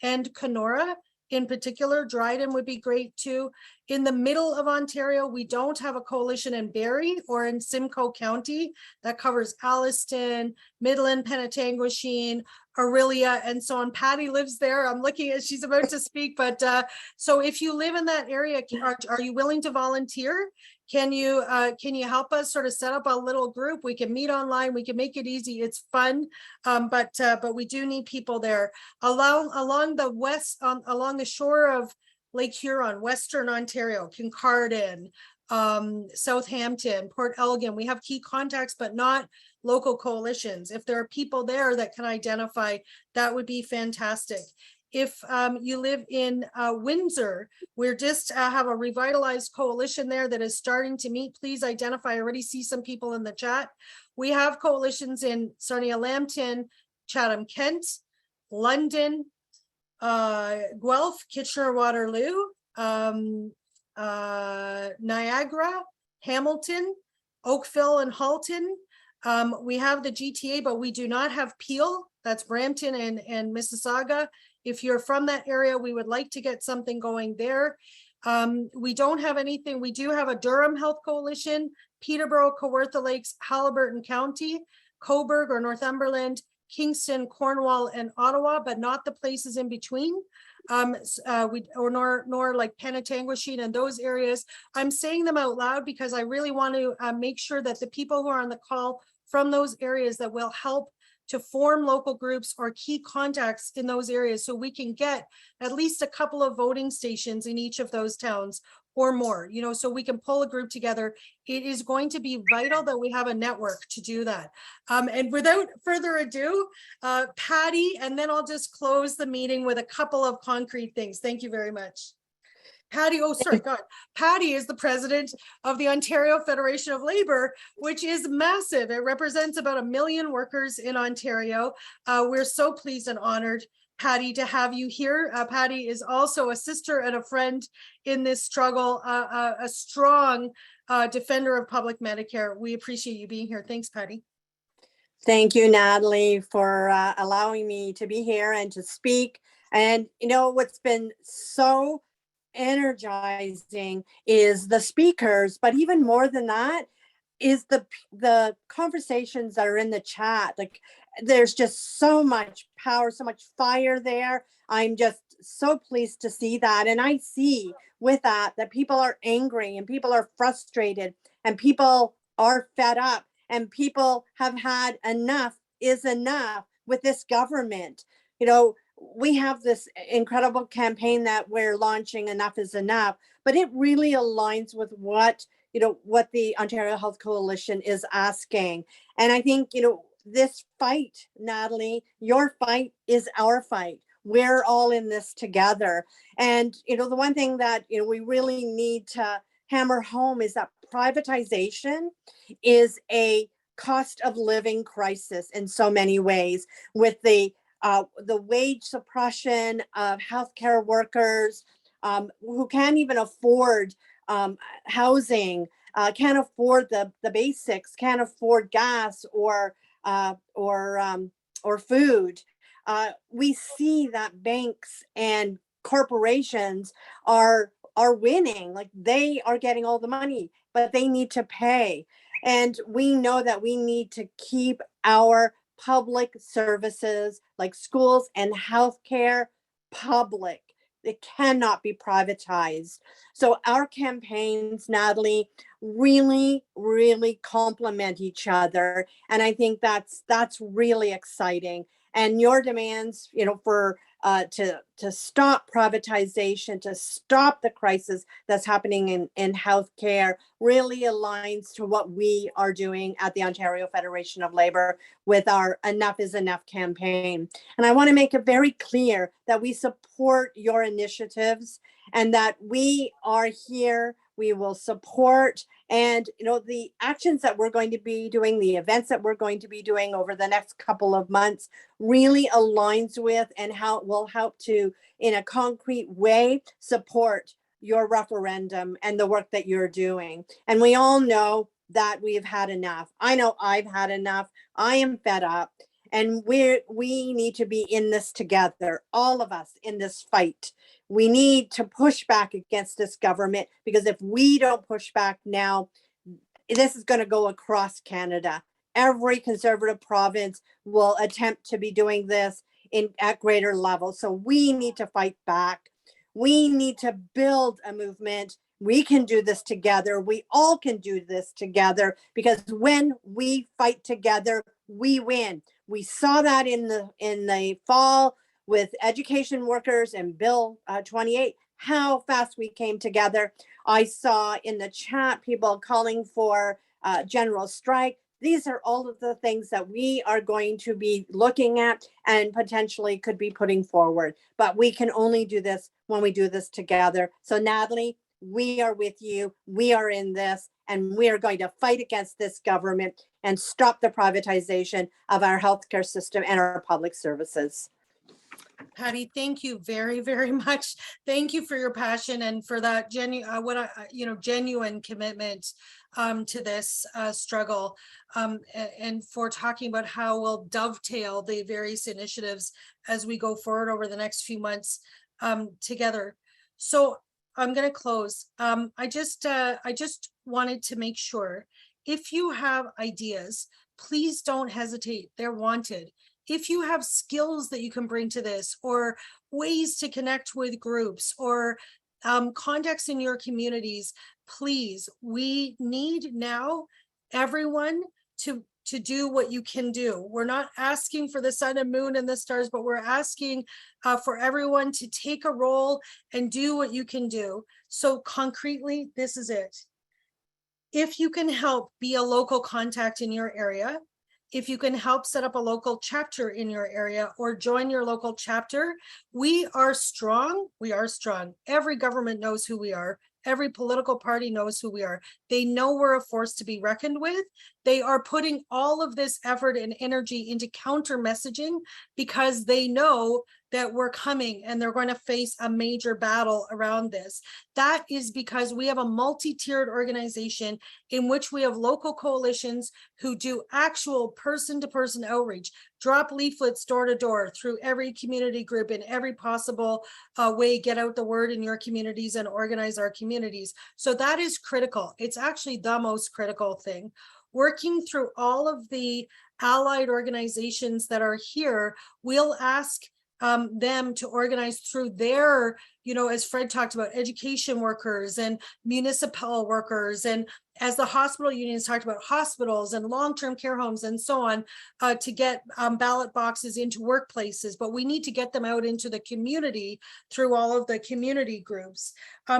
and Kenora in particular. Dryden would be great too. In the middle of Ontario, we don't have a coalition in Barrie or in Simcoe County that covers Alliston, Midland, Penetanguishene, Aurelia, and so on. Patty lives there. I'm looking at, she's about to speak, but so if you live in that area, are you willing to volunteer? Can you help us sort of set up a little group? We can meet online. We can make it easy. It's fun, but we do need people there. Along the west, along the shore of Lake Huron, Western Ontario, Kincardine, Southampton, Port Elgin. We have key contacts, but not local coalitions. If there are people there that can identify, that would be fantastic. If you live in Windsor, we're just have a revitalized coalition there that is starting to meet. Please identify. I already see some people in the chat. We have coalitions in Sarnia Lambton, Chatham Kent, London, Guelph, Kitchener-Waterloo, Niagara, Hamilton, Oakville, and Halton. We have the GTA, but we do not have Peel. That's Brampton and Mississauga. If you're from that area, we would like to get something going there. We don't have anything. We do have a Durham Health Coalition, Peterborough, Kawartha Lakes, Haliburton County, Cobourg or Northumberland, Kingston, Cornwall, and Ottawa, but not the places in between. Nor like Penetanguishene and those areas. I'm saying them out loud because I really want to make sure that the people who are on the call from those areas that will help to form local groups or key contacts in those areas, so we can get at least a couple of voting stations in each of those towns, or more, you know, so we can pull a group together. It is going to be vital that we have a network to do that. And without further ado, Patty, and then I'll just close the meeting with a couple of concrete things. Thank you very much. Patty, oh, sorry, God. Patty is the president of the Ontario Federation of Labor, which is massive. It represents about 1 million workers in Ontario. We're so pleased and honored, Patty, to have you here. Patty is also a sister and a friend in this struggle, a strong defender of public Medicare. We appreciate you being here. Thanks, Patty. Thank you, Natalie, for allowing me to be here and to speak. And you know, what's been so energizing is the speakers, but even more than that is the conversations that are in the chat. Like, there's just so much power, so much fire there. I'm just so pleased to see that. And I see with that people are angry and people are frustrated and people are fed up and people have had enough is enough with this government. You know, we have this incredible campaign that we're launching, Enough is Enough, but it really aligns with what the Ontario Health Coalition is asking. And I think, this fight, Natalie, your fight is our fight. We're all in this together. And, the one thing that, we really need to hammer home is that privatization is a cost of living crisis in so many ways, with the wage suppression of healthcare workers who can't even afford housing, can't afford the basics, can't afford gas or food. We see that banks and corporations are winning, like they are getting all the money, but they need to pay. And we know that we need to keep our public services like schools and healthcare public. It cannot be privatized. So our campaigns, Natalie, really, really complement each other. And I think that's really exciting. And your demands, for to stop privatization, to stop the crisis that's happening in healthcare, really aligns to what we are doing at the Ontario Federation of Labor with our Enough is Enough campaign. And I want to make it very clear that we support your initiatives and that we are here. We will support, and the actions that we're going to be doing, the events that we're going to be doing over the next couple of months really aligns with and how it will help to, in a concrete way, support your referendum and the work that you're doing. And we all know that we've had enough. I know I've had enough. I am fed up. And we need to be in this together, all of us in this fight. We need to push back against this government, because if we don't push back now, this is going to go across Canada. Every Conservative province will attempt to be doing this at greater levels. So we need to fight back. We need to build a movement. We can do this together. We all can do this together, because when we fight together, we win. We saw that in the fall with education workers and Bill 28, how fast we came together. I saw in the chat people calling for general strike. These are all of the things that we are going to be looking at and potentially could be putting forward. But we can only do this when we do this together. So Natalie, we are with you. We are in this, and we are going to fight against this government and stop the privatization of our healthcare system and our public services. Patty, thank you very, very much. Thank you for your passion and for that genuine commitment to this struggle, and for talking about how we'll dovetail the various initiatives as we go forward over the next few months together. So I'm going to close. I just wanted to make sure, if you have ideas, please don't hesitate. They're wanted. If you have skills that you can bring to this, or ways to connect with groups, or contacts in your communities, please, we need now everyone to to do what you can do. We're not asking for the sun and moon and the stars, but we're asking for everyone to take a role and do what you can do. So concretely, this is it. If you can help be a local contact in your area, if you can help set up a local chapter in your area or join your local chapter, we are strong. We are strong. Every government knows who we are. Every political party knows who we are. They know we're a force to be reckoned with. They are putting all of this effort and energy into counter messaging because they know that we're coming and they're going to face a major battle around this. That is because we have a multi-tiered organization in which we have local coalitions who do actual person-to-person outreach, drop leaflets door to door through every community group in every possible way, get out the word in your communities and organize our communities. So that is critical. It's actually the most critical thing. Working through all of the allied organizations that are here, we'll ask them to organize through their, as Fred talked about, education workers and municipal workers, and as the hospital unions talked about, hospitals and long-term care homes and so on, to get ballot boxes into workplaces, but we need to get them out into the community through all of the community groups.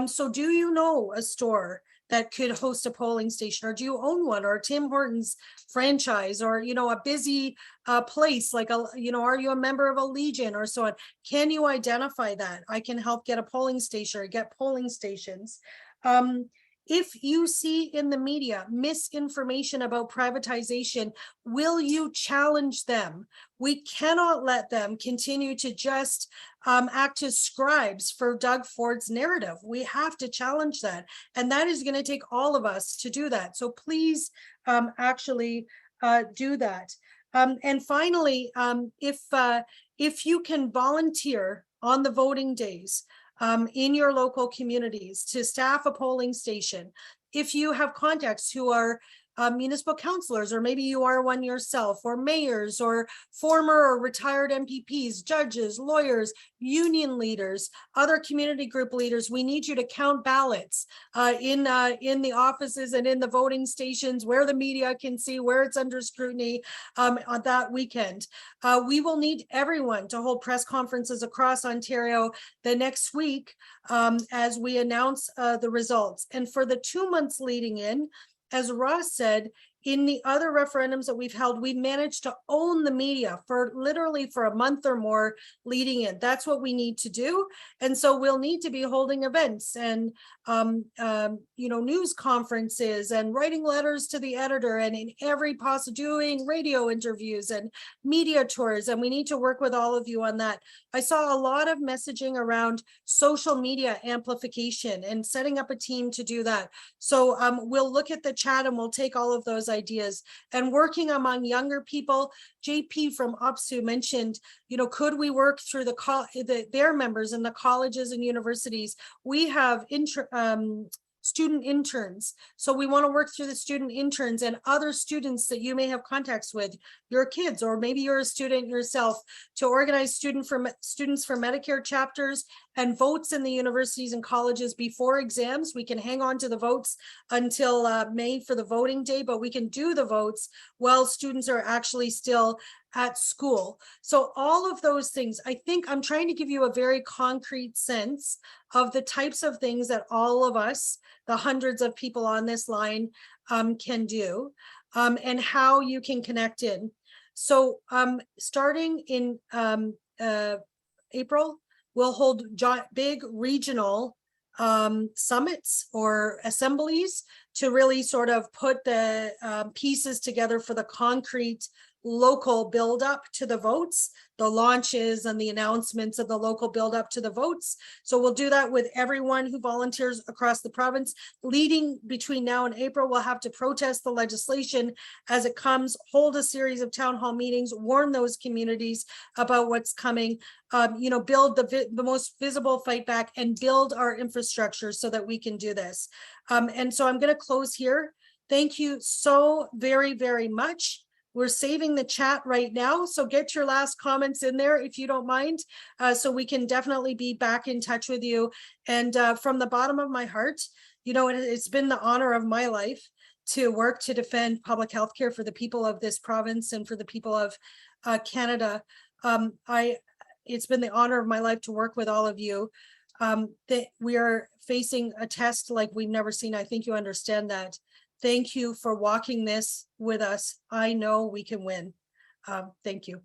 So do you know a store that could host a polling station, or do you own one, or Tim Hortons franchise, or a busy place like are you a member of a Legion or so on? Can you identify that? I can help get a polling station or get polling stations. If you see in the media misinformation about privatization, will you challenge them? We cannot let them continue to just act as scribes for Doug Ford's narrative. We have to challenge that. And that is going to take all of us to do that. So please actually do that. And finally, if you can volunteer on the voting days, in your local communities to staff a polling station. If you have contacts who are municipal councilors, or maybe you are one yourself, or mayors, or former or retired MPPs, judges, lawyers, union leaders, other community group leaders, we need you to count ballots in the offices and in the voting stations where the media can see, where it's under scrutiny on that weekend. We will need everyone to hold press conferences across Ontario the next week as we announce the results. And for the 2 months leading in, as Ross said, in the other referendums that we've held, we managed to own the media for literally for a month or more leading in. That's what we need to do. And so we'll need to be holding events and, news conferences and writing letters to the editor, and in every possible, doing radio interviews and media tours. And we need to work with all of you on that. I saw a lot of messaging around social media amplification and setting up a team to do that. So we'll look at the chat and we'll take all of those ideas. And working among younger people, JP from UPSU mentioned, could we work through their members in the colleges and universities? We have student interns. So we want to work through the student interns and other students that you may have contacts with, your kids, or maybe you're a student yourself, to organize students for Medicare chapters and votes in the universities and colleges before exams. We can hang on to the votes until May for the voting day, but we can do the votes while students are actually still at school. So all of those things, I think I'm trying to give you a very concrete sense of the types of things that all of us, the hundreds of people on this line, can do, and how you can connect in. So starting in April, we'll hold big regional summits or assemblies to really sort of put the pieces together for the concrete local buildup to the votes, the launches and the announcements of the local buildup to the votes. So we'll do that with everyone who volunteers across the province. Leading between now and April, we'll have to protest the legislation as it comes, hold a series of town hall meetings, warn those communities about what's coming, build the most visible fight back, and build our infrastructure so that we can do this. And so I'm going to close here. Thank you so very, very much. We're saving the chat right now, so get your last comments in there if you don't mind, so we can definitely be back in touch with you. And from the bottom of my heart, it's been the honor of my life to work to defend public health care for the people of this province and for the people of Canada. It's been the honor of my life to work with all of you. That we are facing a test like we've never seen. I think you understand that. Thank you for walking this with us. I know we can win. Thank you.